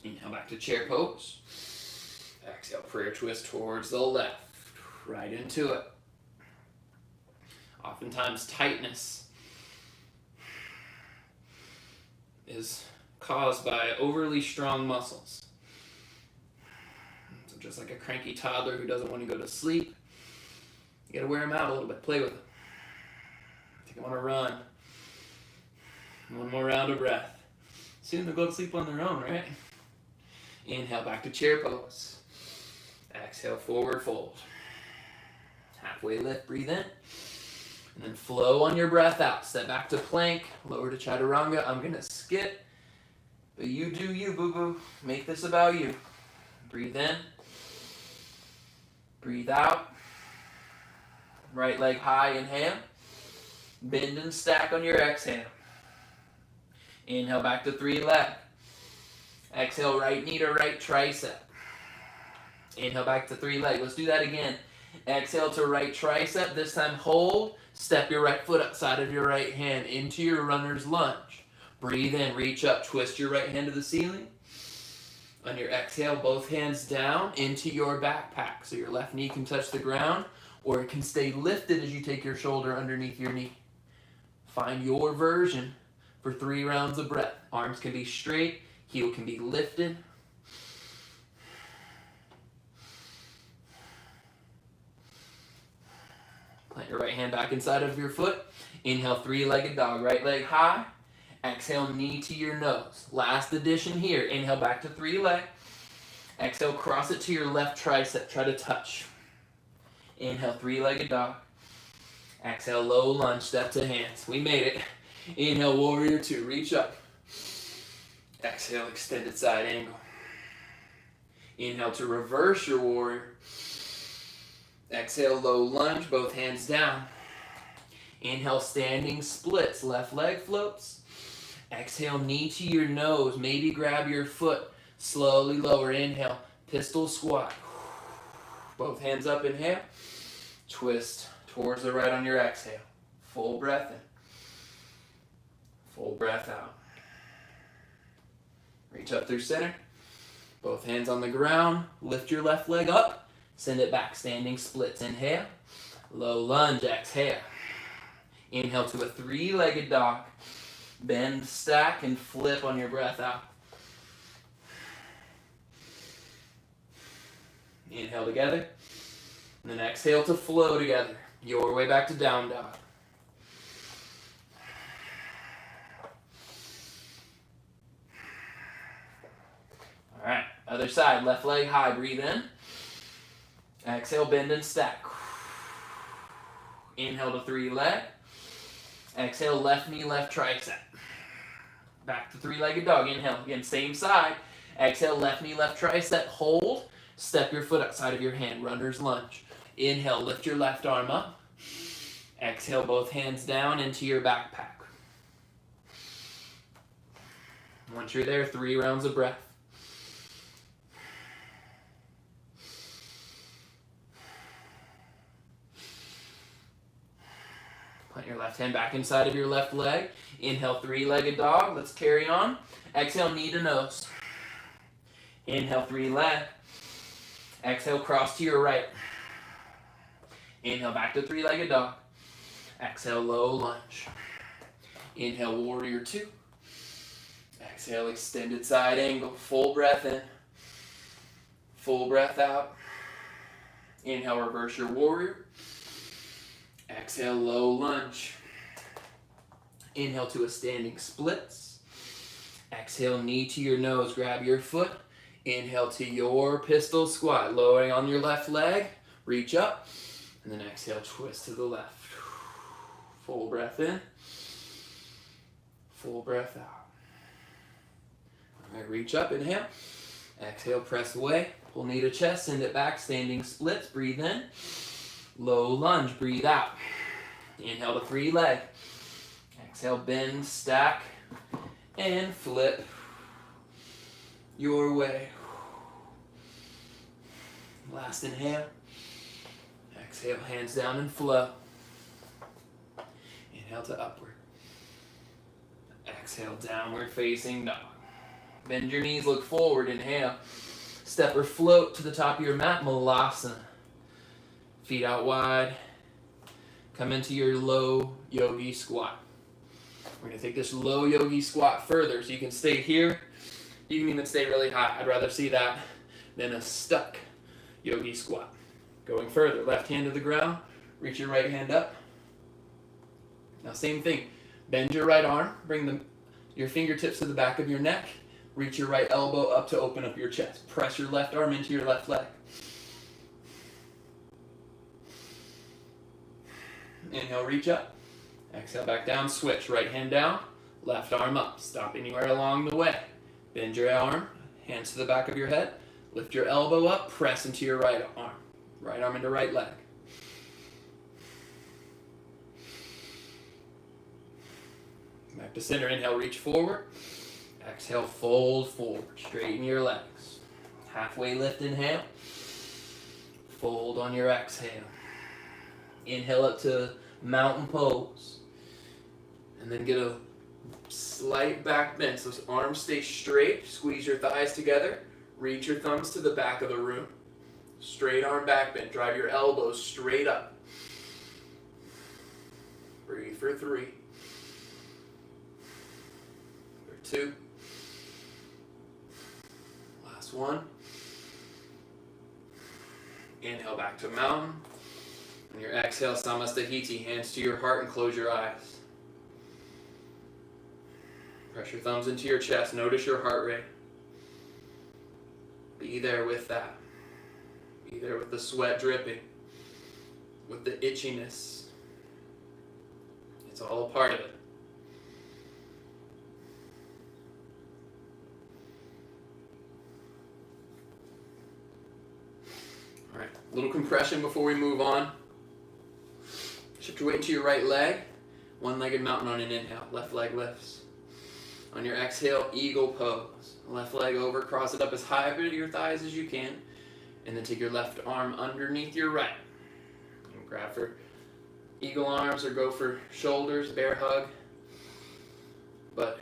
Inhale back to chair pose. Exhale, prayer twist towards the left. Right into it. Oftentimes tightness is caused by overly strong muscles. So just like a cranky toddler who doesn't want to go to sleep, you gotta wear them out a little bit, play with them. Take them on a run. One more round of breath. Soon they'll go to sleep on their own, right? Inhale back to chair pose. Exhale, forward fold. Halfway lift, breathe in. And then flow on your breath out. Step back to plank, lower to chaturanga. I'm gonna skip, but you do you, boo-boo. Make this about you. Breathe in. Breathe out. Right leg high, inhale. Bend and stack on your exhale. Inhale back to 3 leg. Exhale, right knee to right tricep. Inhale back to 3 leg. Let's do that again. Exhale to right tricep. This time hold. Step your right foot outside of your right hand into your runner's lunge. Breathe in, reach up, twist your right hand to the ceiling. On your exhale, both hands down into your backpack. So your left knee can touch the ground, or it can stay lifted as you take your shoulder underneath your knee. Find your version for 3 rounds of breath. Arms can be straight, heel can be lifted. Plant your right hand back inside of your foot. Inhale, 3-legged dog. Right leg high. Exhale, knee to your nose. Last addition here. Inhale, back to 3 leg. Exhale, cross it to your left tricep. Try to touch. Inhale, 3-legged dog. Exhale, low lunge, step to hands. We made it. Inhale, warrior 2. Reach up. Exhale, extended side angle. Inhale to reverse your warrior. Exhale, low lunge, both hands down. Inhale, standing splits, left leg floats. Exhale, knee to your nose, maybe grab your foot, slowly lower. Inhale, pistol squat. Both hands up, inhale. Twist towards the right on your exhale. Full breath in. Full breath out. Reach up through center. Both hands on the ground. Lift your left leg up. Send it back, standing splits. Inhale. Low lunge, exhale. Inhale to a 3-legged dog. Bend, stack, and flip on your breath out. Inhale together. And then exhale to flow together. Your way back to down dog. All right, other side. Left leg high. Breathe in. Exhale, bend and stack. Inhale to 3 leg. Exhale, left knee, left tricep. Back to 3-legged dog. Inhale, again, same side. Exhale, left knee, left tricep. Hold. Step your foot outside of your hand. Runner's lunge. Inhale, lift your left arm up. Exhale, both hands down into your backpack. Once you're there, 3 rounds of breath. Put your left hand back inside of your left leg. Inhale, 3-legged dog. Let's carry on. Exhale, knee to nose. Inhale, 3 leg. Exhale, cross to your right. Inhale, back to 3-legged dog. Exhale, low lunge. Inhale, warrior 2. Exhale, extended side angle. Full breath in. Full breath out. Inhale, reverse your warrior. Exhale, low lunge. Inhale to a standing splits. Exhale, knee to your nose. Grab your foot. Inhale to your pistol squat. Lowering on your left leg. Reach up. And then exhale, twist to the left. Full breath in. Full breath out. All right, reach up. Inhale. Exhale, press away. Pull knee to chest. Send it back. Standing splits. Breathe in. Low lunge, breathe out. Inhale to 3 leg. Exhale, bend, stack, and flip your way. Last inhale. Exhale, hands down and flow. Inhale to upward. Exhale, downward facing dog. Bend your knees, look forward, inhale. Step or float to the top of your mat, Malasana. Feet out wide. Come into your low yogi squat. We're going to take this low yogi squat further. So you can stay here. You can even stay really high. I'd rather see that than a stuck yogi squat. Going further. Left hand to the ground. Reach your right hand up. Now same thing. Bend your right arm. Bring your fingertips to the back of your neck. Reach your right elbow up to open up your chest. Press your left arm into your left leg. Inhale, reach up. Exhale, back down. Switch. Right hand down. Left arm up. Stop anywhere along the way. Bend your arm. Hands to the back of your head. Lift your elbow up. Press into your right arm. Right arm into right leg. Back to center. Inhale, reach forward. Exhale, fold forward. Straighten your legs. Halfway lift, inhale. Fold on your exhale. Inhale up to mountain pose. And then get a slight back bend. So arms stay straight. Squeeze your thighs together. Reach your thumbs to the back of the room. Straight arm back bend. Drive your elbows straight up. Breathe for 3. For 2. Last 1. Inhale back to mountain. And your exhale, Samastahiti, hands to your heart and close your eyes. Press your thumbs into your chest. Notice your heart rate. Be there with that. Be there with the sweat dripping, with the itchiness. It's all a part of it. All right, a little compression before we move on. Shift your weight into your right leg. One-legged mountain on an inhale. Left leg lifts. On your exhale, eagle pose. Left leg over, cross it up as high up into your thighs as you can. And then take your left arm underneath your right. And grab for eagle arms or go for shoulders, bear hug. But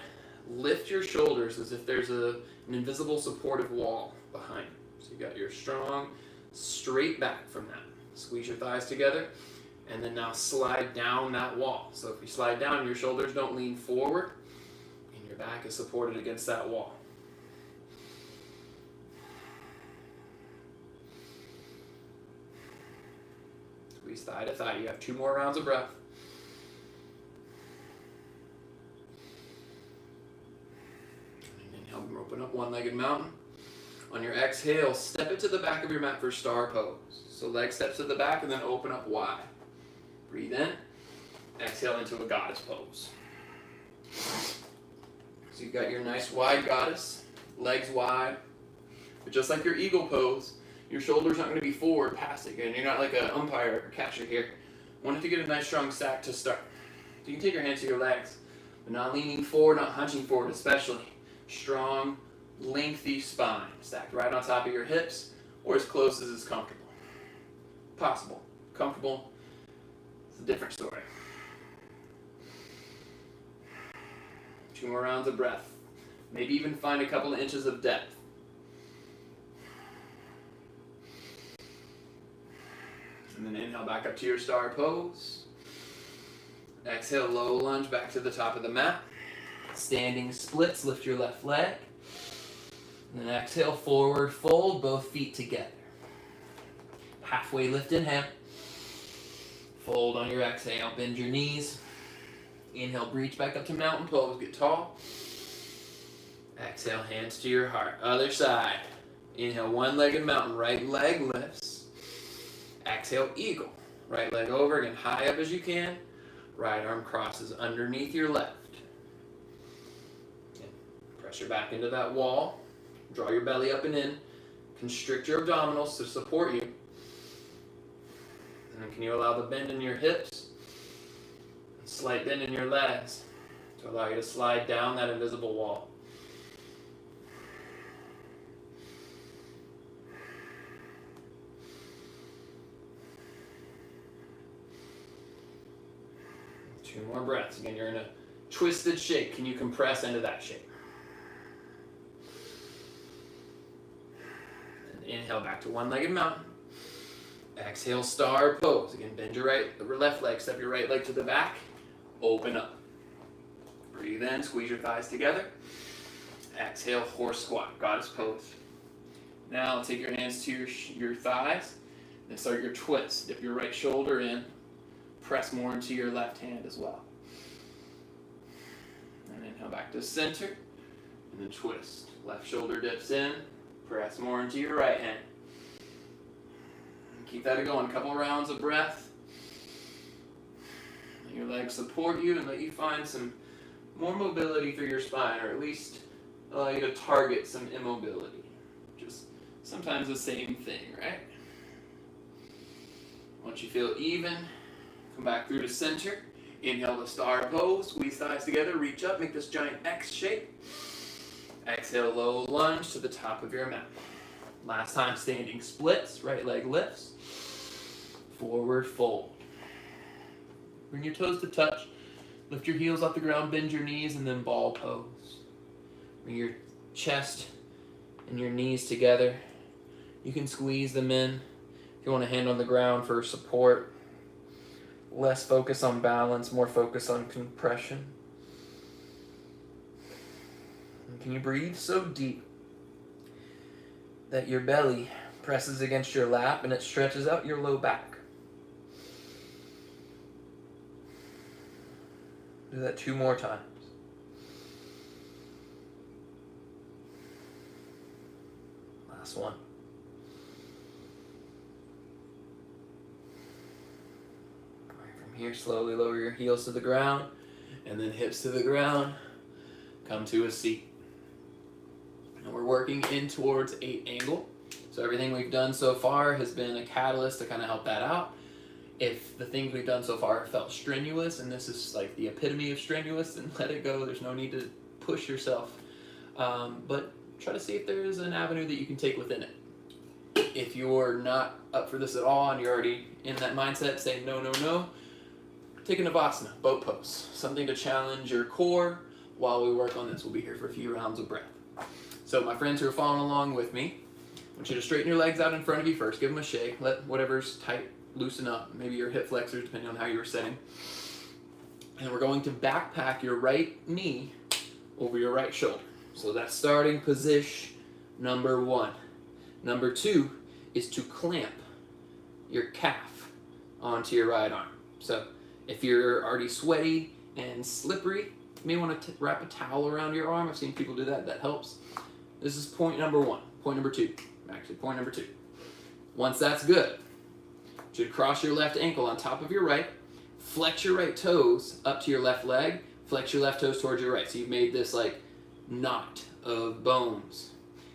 lift your shoulders as if there's an invisible supportive wall behind you. So you got your strong, straight back from that. Squeeze your thighs together. And then now slide down that wall. So if you slide down, your shoulders don't lean forward. And your back is supported against that wall. Squeeze thigh to thigh. You have 2 more rounds of breath. And inhale, open up one-legged mountain. On your exhale, step it to the back of your mat for star pose. So leg steps to the back and then open up wide. Breathe in. Exhale into a goddess pose. So you've got your nice wide goddess, legs wide. But just like your eagle pose, your shoulders aren't going to be forward past it. And you're not like an umpire or catcher here. Want it to get a nice strong stack to start. So you can take your hands to your legs, but not leaning forward, not hunching forward especially. Strong, lengthy spine, stacked right on top of your hips or as close as is comfortable. Possible. Comfortable. It's a different story. 2 more rounds of breath. Maybe even find a couple of inches of depth. And then inhale back up to your star pose. Exhale, low lunge back to the top of the mat. Standing splits, lift your left leg. And then exhale, forward fold, both feet together. Halfway lift, inhale. Fold on your exhale, bend your knees. Inhale, reach back up to mountain pose, get tall. Exhale, hands to your heart. Other side. Inhale, one-legged mountain, right leg lifts. Exhale, eagle. Right leg over, again, high up as you can. Right arm crosses underneath your left. Again, press your back into that wall. Draw your belly up and in. Constrict your abdominals to support you. And then can you allow the bend in your hips? And slight bend in your legs to allow you to slide down that invisible wall. Two more breaths. Again, you're in a twisted shape. Can you compress into that shape? And inhale back to one-legged mountain. Exhale, star pose. Again, bend your left leg, step your right leg to the back. Open up. Breathe in, squeeze your thighs together. Exhale, horse squat, goddess pose. Now take your hands to your thighs. Then start your twist. Dip your right shoulder in. Press more into your left hand as well. And inhale back to center. And then twist. Left shoulder dips in. Press more into your right hand. And keep that going. A couple rounds of breath. Let your legs support you and let you find some more mobility through your spine, or at least allow you to target some immobility. Just sometimes the same thing, right? Once you feel even, come back through to center. Inhale to star pose, squeeze thighs together, reach up, make this giant X shape. Exhale, low lunge to the top of your mat. Last time, standing splits, right leg lifts. Forward fold. Bring your toes to touch. Lift your heels off the ground, bend your knees, and then ball pose. Bring your chest and your knees together. You can squeeze them in. If you want a hand on the ground for support. Less focus on balance, more focus on compression. And can you breathe so deep that your belly presses against your lap and it stretches out your low back? Do that 2 more times. Last one. All right, from here, slowly lower your heels to the ground and then hips to the ground. Come to a seat. And we're working in towards 8 angle. So everything we've done so far has been a catalyst to kind of help that out. If the things we've done so far felt strenuous, and this is like the epitome of strenuous, then let it go. There's no need to push yourself. But try to see if there is an avenue that you can take within it. If you're not up for this at all and you're already in that mindset, say no, no, no. Take a Navasana, boat pose. Something to challenge your core while we work on this. We'll be here for a few rounds of breath. So my friends who are following along with me, I want you to straighten your legs out in front of you first. Give them a shake. Let whatever's tight loosen up. Maybe your hip flexors, depending on how you were sitting. And we're going to backpack your right knee over your right shoulder. So that's starting position number 1. Number 2 is to clamp your calf onto your right arm. So if you're already sweaty and slippery, you may want to wrap a towel around your arm. I've seen people do that. That helps. This is point number 1. Point number 2. Actually, point number 2. Once that's good, you should cross your left ankle on top of your right, flex your right toes up to your left leg, flex your left toes towards your right. So you've made this like knot of bones.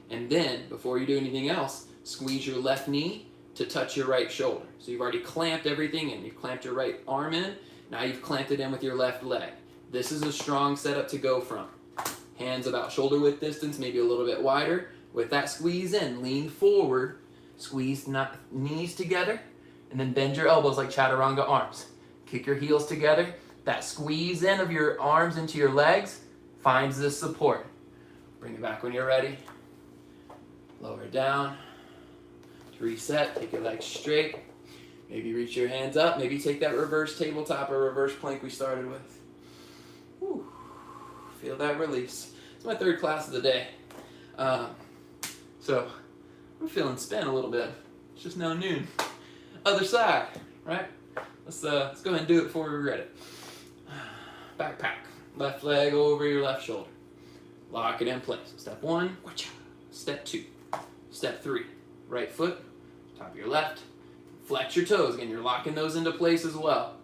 And then, before you do anything else, squeeze your left knee to touch your right shoulder. So you've already clamped everything in. You've clamped your right arm in. Now you've clamped it in with your left leg. This is a strong setup to go from. Hands about shoulder width distance, maybe a little bit wider. With that squeeze in, lean forward, squeeze knees together, and then bend your elbows like chaturanga arms. Kick your heels together. That squeeze in of your arms into your legs finds this support. Bring it back when you're ready. Lower it down. To reset, take your legs straight. Maybe reach your hands up. Maybe take that reverse tabletop or reverse plank we started with. Whew. Feel that release. It's my 3rd class of the day. So I'm feeling spent a little bit. It's just now noon. Other side, right? Let's go ahead and do it before we regret it. Backpack. Left leg over your left shoulder. Lock it in place. Step 1. Step 2. Step 3. Right foot. Top of your left. Flex your toes. Again, you're locking those into place as well.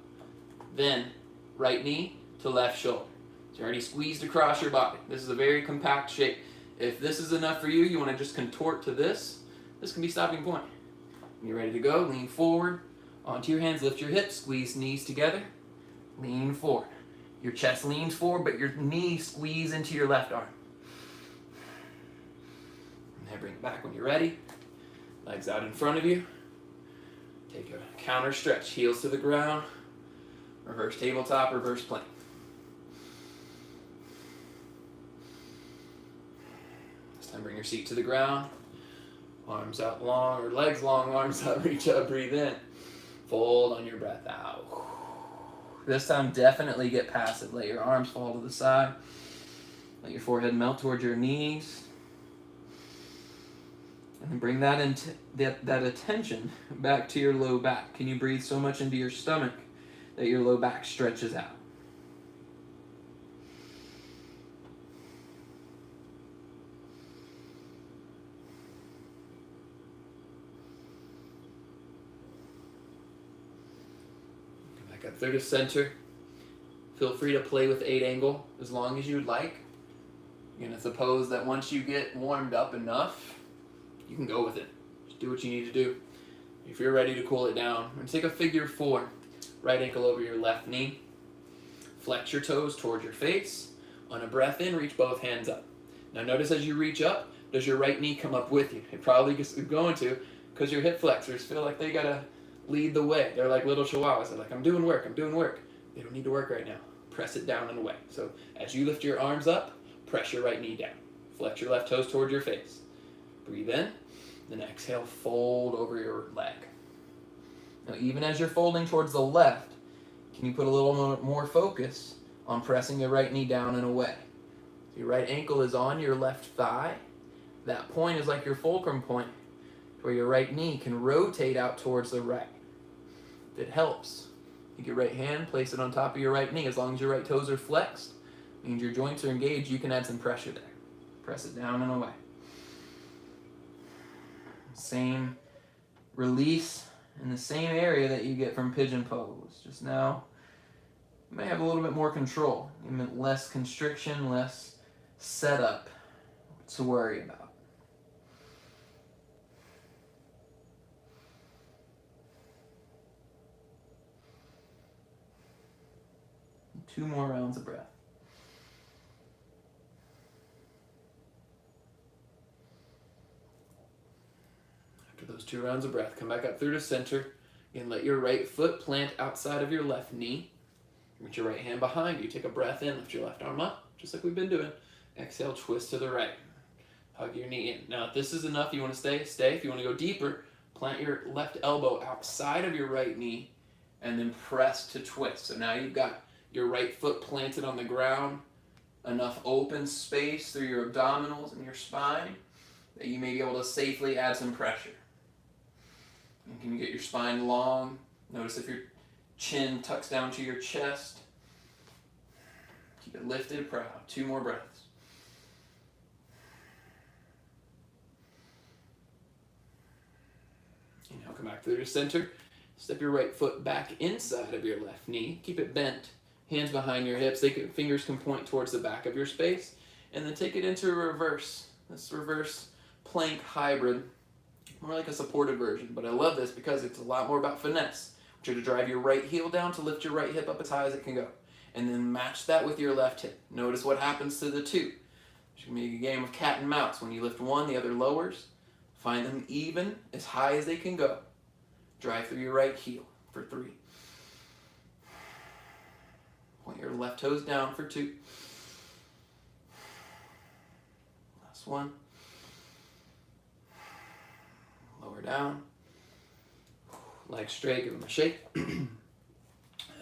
Then, right knee to left shoulder. So you're already squeezed across your body. This is a very compact shape. If this is enough for you, you want to just contort to this. This can be stopping point. When you're ready to go, lean forward. Onto your hands, lift your hips, squeeze knees together. Lean forward. Your chest leans forward, but your knees squeeze into your left arm. And then bring it back when you're ready. Legs out in front of you. Take a counter stretch, heels to the ground. Reverse tabletop, reverse plank. This time bring your seat to the ground. Arms out long, or legs long, arms out, reach up, breathe in. Fold on your breath out. This time definitely get passive. Let your arms fall to the side. Let your forehead melt towards your knees. And then bring that into that attention back to your low back. Can you breathe so much into your stomach that your low back stretches out? Come back up through the center. Feel free to play with 8 angle as long as you'd like. You're going to suppose that once you get warmed up enough, you can go with it. Just do what you need to do. If you're ready to cool it down, and take a figure 4. Right ankle over your left knee. Flex your toes towards your face. On a breath in, reach both hands up. Now notice as you reach up, does your right knee come up with you? It probably is going to, because your hip flexors feel like they gotta lead the way. They're like little chihuahuas. They're like, I'm doing work, I'm doing work. They don't need to work right now. Press it down and away. So as you lift your arms up, press your right knee down. Flex your left toes towards your face. Breathe in, then exhale, fold over your leg. Now even as you're folding towards the left, can you put a little more focus on pressing your right knee down and away? Your right ankle is on your left thigh. That point is like your fulcrum point, where your right knee can rotate out towards the right. If it helps, take your right hand, place it on top of your right knee. As long as your right toes are flexed, means your joints are engaged, you can add some pressure there. Press it down and away. Same release in the same area that you get from pigeon pose. Just now, you may have a little bit more control. Less constriction, less setup to worry about. Two more rounds of breath. After those 2 rounds of breath, come back up through to center. Again, let your right foot plant outside of your left knee. Reach your right hand behind you. Take a breath in, lift your left arm up, just like we've been doing. Exhale, twist to the right. Hug your knee in. Now, if this is enough, you want to stay. If you want to go deeper, plant your left elbow outside of your right knee and then press to twist. So now you've got your right foot planted on the ground, enough open space through your abdominals and your spine that you may be able to safely add some pressure. And can you get your spine long? Notice if your chin tucks down to your chest. Keep it lifted, proud. 2 more breaths. And now come back through to center. Step your right foot back inside of your left knee. Keep it bent. Hands behind your hips. Fingers can point towards the back of your space. And then take it into a reverse. This reverse plank hybrid. More like a supported version. But I love this because it's a lot more about finesse. I want you to drive your right heel down to lift your right hip up as high as it can go. And then match that with your left hip. Notice what happens to the two. It's going to be a game of cat and mouse. When you lift one, the other lowers. Find them even, as high as they can go. Drive through your right heel for 3. Point your left toes down for 2. Last one. Lower down. Legs straight, give them a shake. And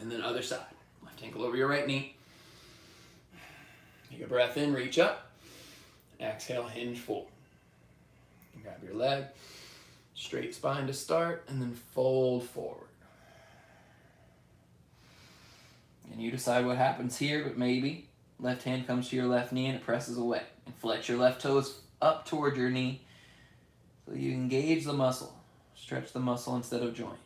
then other side. Left ankle over your right knee. Take a breath in, reach up. Exhale, hinge forward. Grab your leg. Straight spine to start, and then fold forward. And you decide what happens here, but maybe left hand comes to your left knee and it presses away. And flex your left toes up toward your knee so you engage the muscle. Stretch the muscle instead of joint.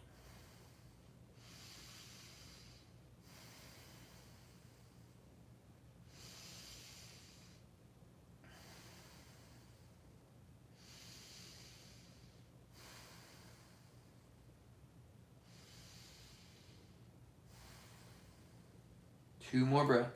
Two more breaths.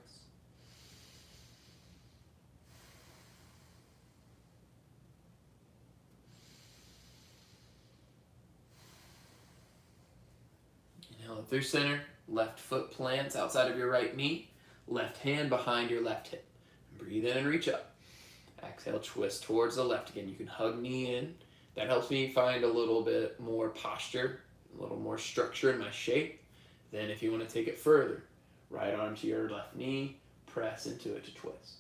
Inhale up through center. Left foot plants outside of your right knee. Left hand behind your left hip. Breathe in and reach up. Exhale, twist towards the left. Again, you can hug knee in. That helps me find a little bit more posture, a little more structure in my shape. Then if you want to take it further, right arm to your left knee, press into it to twist.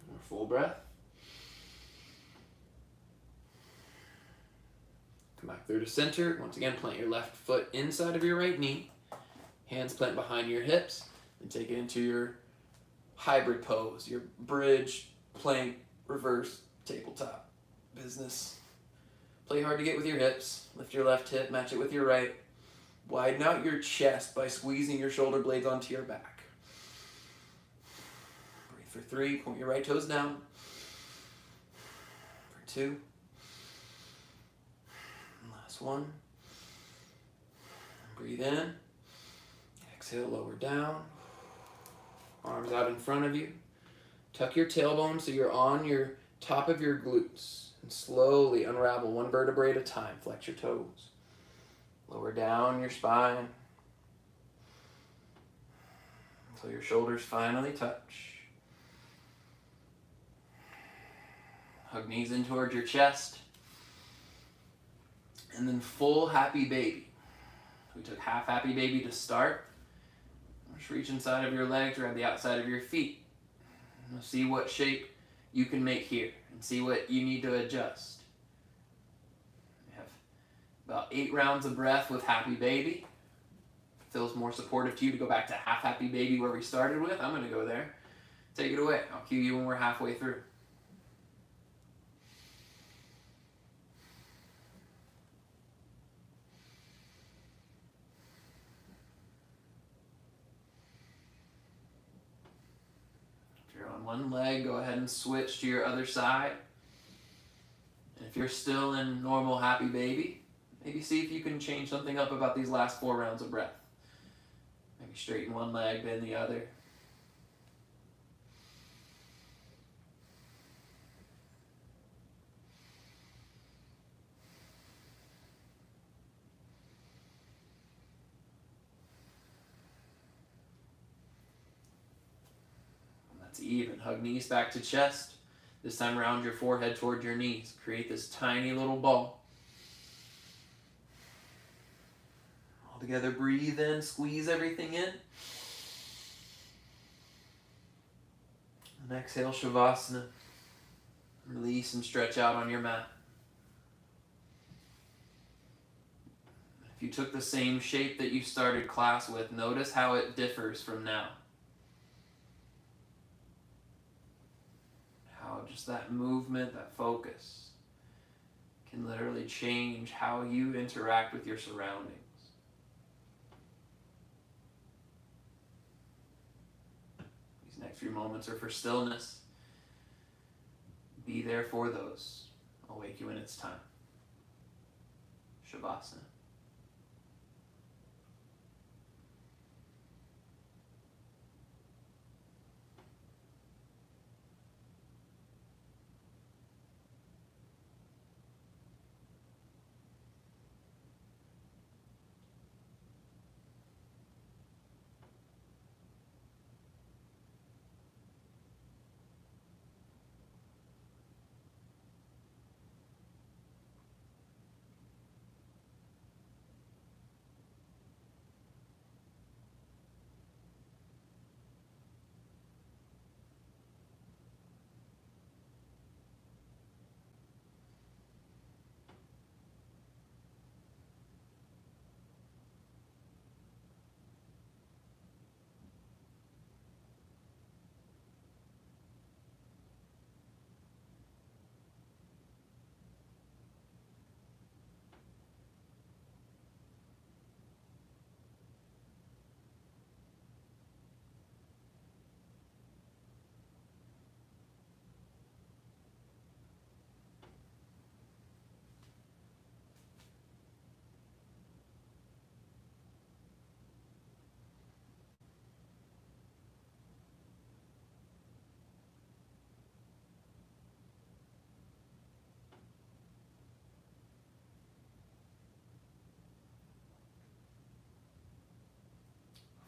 More full breath. Come back through to center. Once again, plant your left foot inside of your right knee. Hands plant behind your hips, and take it into your hybrid pose, your bridge, plank, reverse, tabletop business. Play hard to get with your hips. Lift your left hip, match it with your right. Widen out your chest by squeezing your shoulder blades onto your back. For 3, point your right toes down. For 2. Last 1. Breathe in. Exhale, lower down. Arms out in front of you. Tuck your tailbone so you're on your top of your glutes. And slowly unravel one vertebrae at a time. Flex your toes. Lower down your spine until your shoulders finally touch. Hug knees in towards your chest. And then full happy baby. We took half happy baby to start. Just reach inside of your legs, grab the outside of your feet. Now see what shape you can make here and see what you need to adjust. We have about 8 rounds of breath with happy baby. If it feels more supportive to you to go back to half happy baby where we started with, I'm going to go there. Take it away. I'll cue you when we're halfway through. One leg, go ahead and switch to your other side. And if you're still in normal happy baby, maybe see if you can change something up about these last 4 rounds of breath. Maybe straighten one leg, bend the other. Even. Hug knees back to chest. This time round your forehead toward your knees. Create this tiny little ball. All together, breathe in, squeeze everything in. And exhale, Shavasana. Release and stretch out on your mat. If you took the same shape that you started class with, notice how it differs from now. Just that movement, that focus can literally change how you interact with your surroundings. These next few moments are for stillness. Be there for those. I'll wake you when it's time. Shavasana.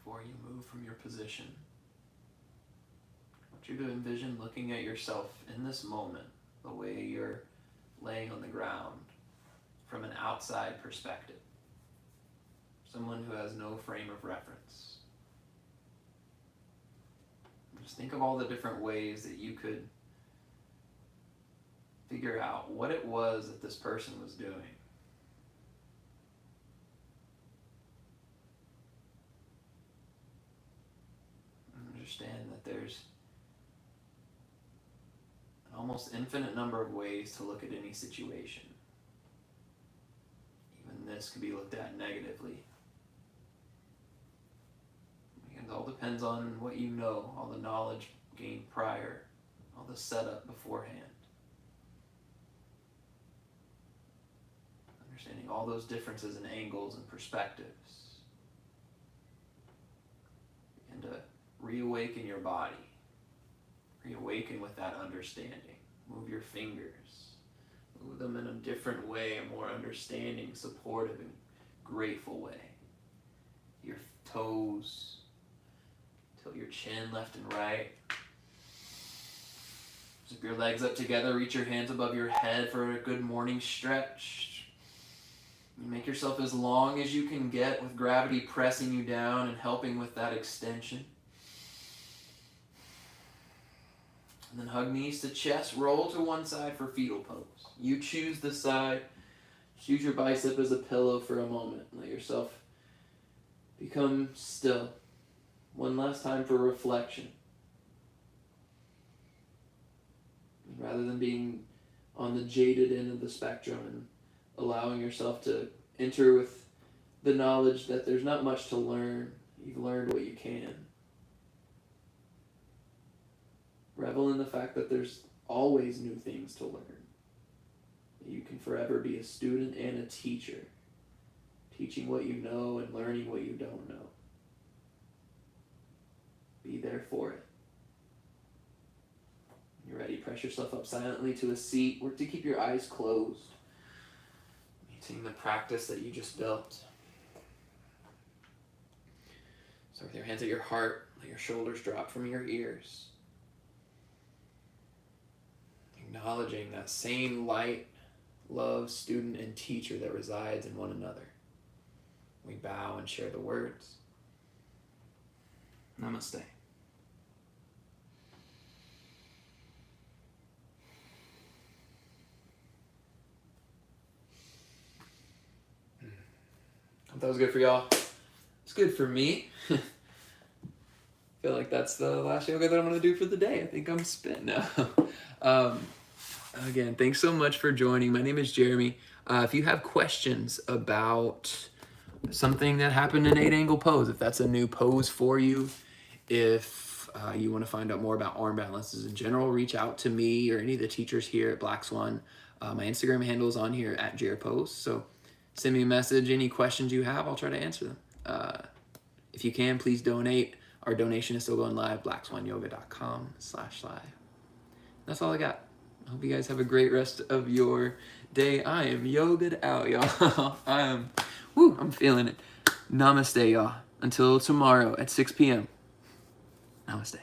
Before you move from your position, I want you to envision looking at yourself in this moment, the way you're laying on the ground, from an outside perspective. Someone who has no frame of reference. Just think of all the different ways that you could figure out what it was that this person was doing. Understand that there's an almost infinite number of ways to look at any situation. Even this could be looked at negatively. It all depends on what you know, all the knowledge gained prior, all the setup beforehand. Understanding all those differences in angles and perspectives. And to reawaken your body. Reawaken with that understanding. Move your fingers. Move them in a different way, a more understanding, supportive, and grateful way. Your toes. Tilt your chin left and right. Zip your legs up together. Reach your hands above your head for a good morning stretch. You make yourself as long as you can get with gravity pressing you down and helping with that extension. And then hug knees to chest. Roll to one side for fetal pose. You choose the side. Just use your bicep as a pillow for a moment. Let yourself become still. One last time for reflection. Rather than being on the jaded end of the spectrum and allowing yourself to enter with the knowledge that there's not much to learn. You've learned what you can. Revel in the fact that there's always new things to learn. You can forever be a student and a teacher, teaching what you know and learning what you don't know. Be there for it. When you're ready, press yourself up silently to a seat. Work to keep your eyes closed. Maintaining the practice that you just built. Start with your hands at your heart. Let your shoulders drop from your ears. Acknowledging that same light, love, student, and teacher that resides in one another. We bow and share the words. Namaste. Hope that was good for y'all. It's good for me. I feel like that's the last yoga that I'm going to do for the day. I think I'm spent now. Again, thanks so much for joining. My name is Jeremy. If you have questions about something that happened in 8-angle pose, if that's a new pose for you, if you want to find out more about arm balances in general, reach out to me or any of the teachers here at Black Swan. My Instagram handle is on here at JRPose. So send me a message. Any questions you have, I'll try to answer them. If you can, please donate. Our donation is still going live, blackswanyoga.com/live. That's all I got. I hope you guys have a great rest of your day. I am yoga'd out, y'all. I'm feeling it. Namaste, y'all. Until tomorrow at 6 p.m. Namaste.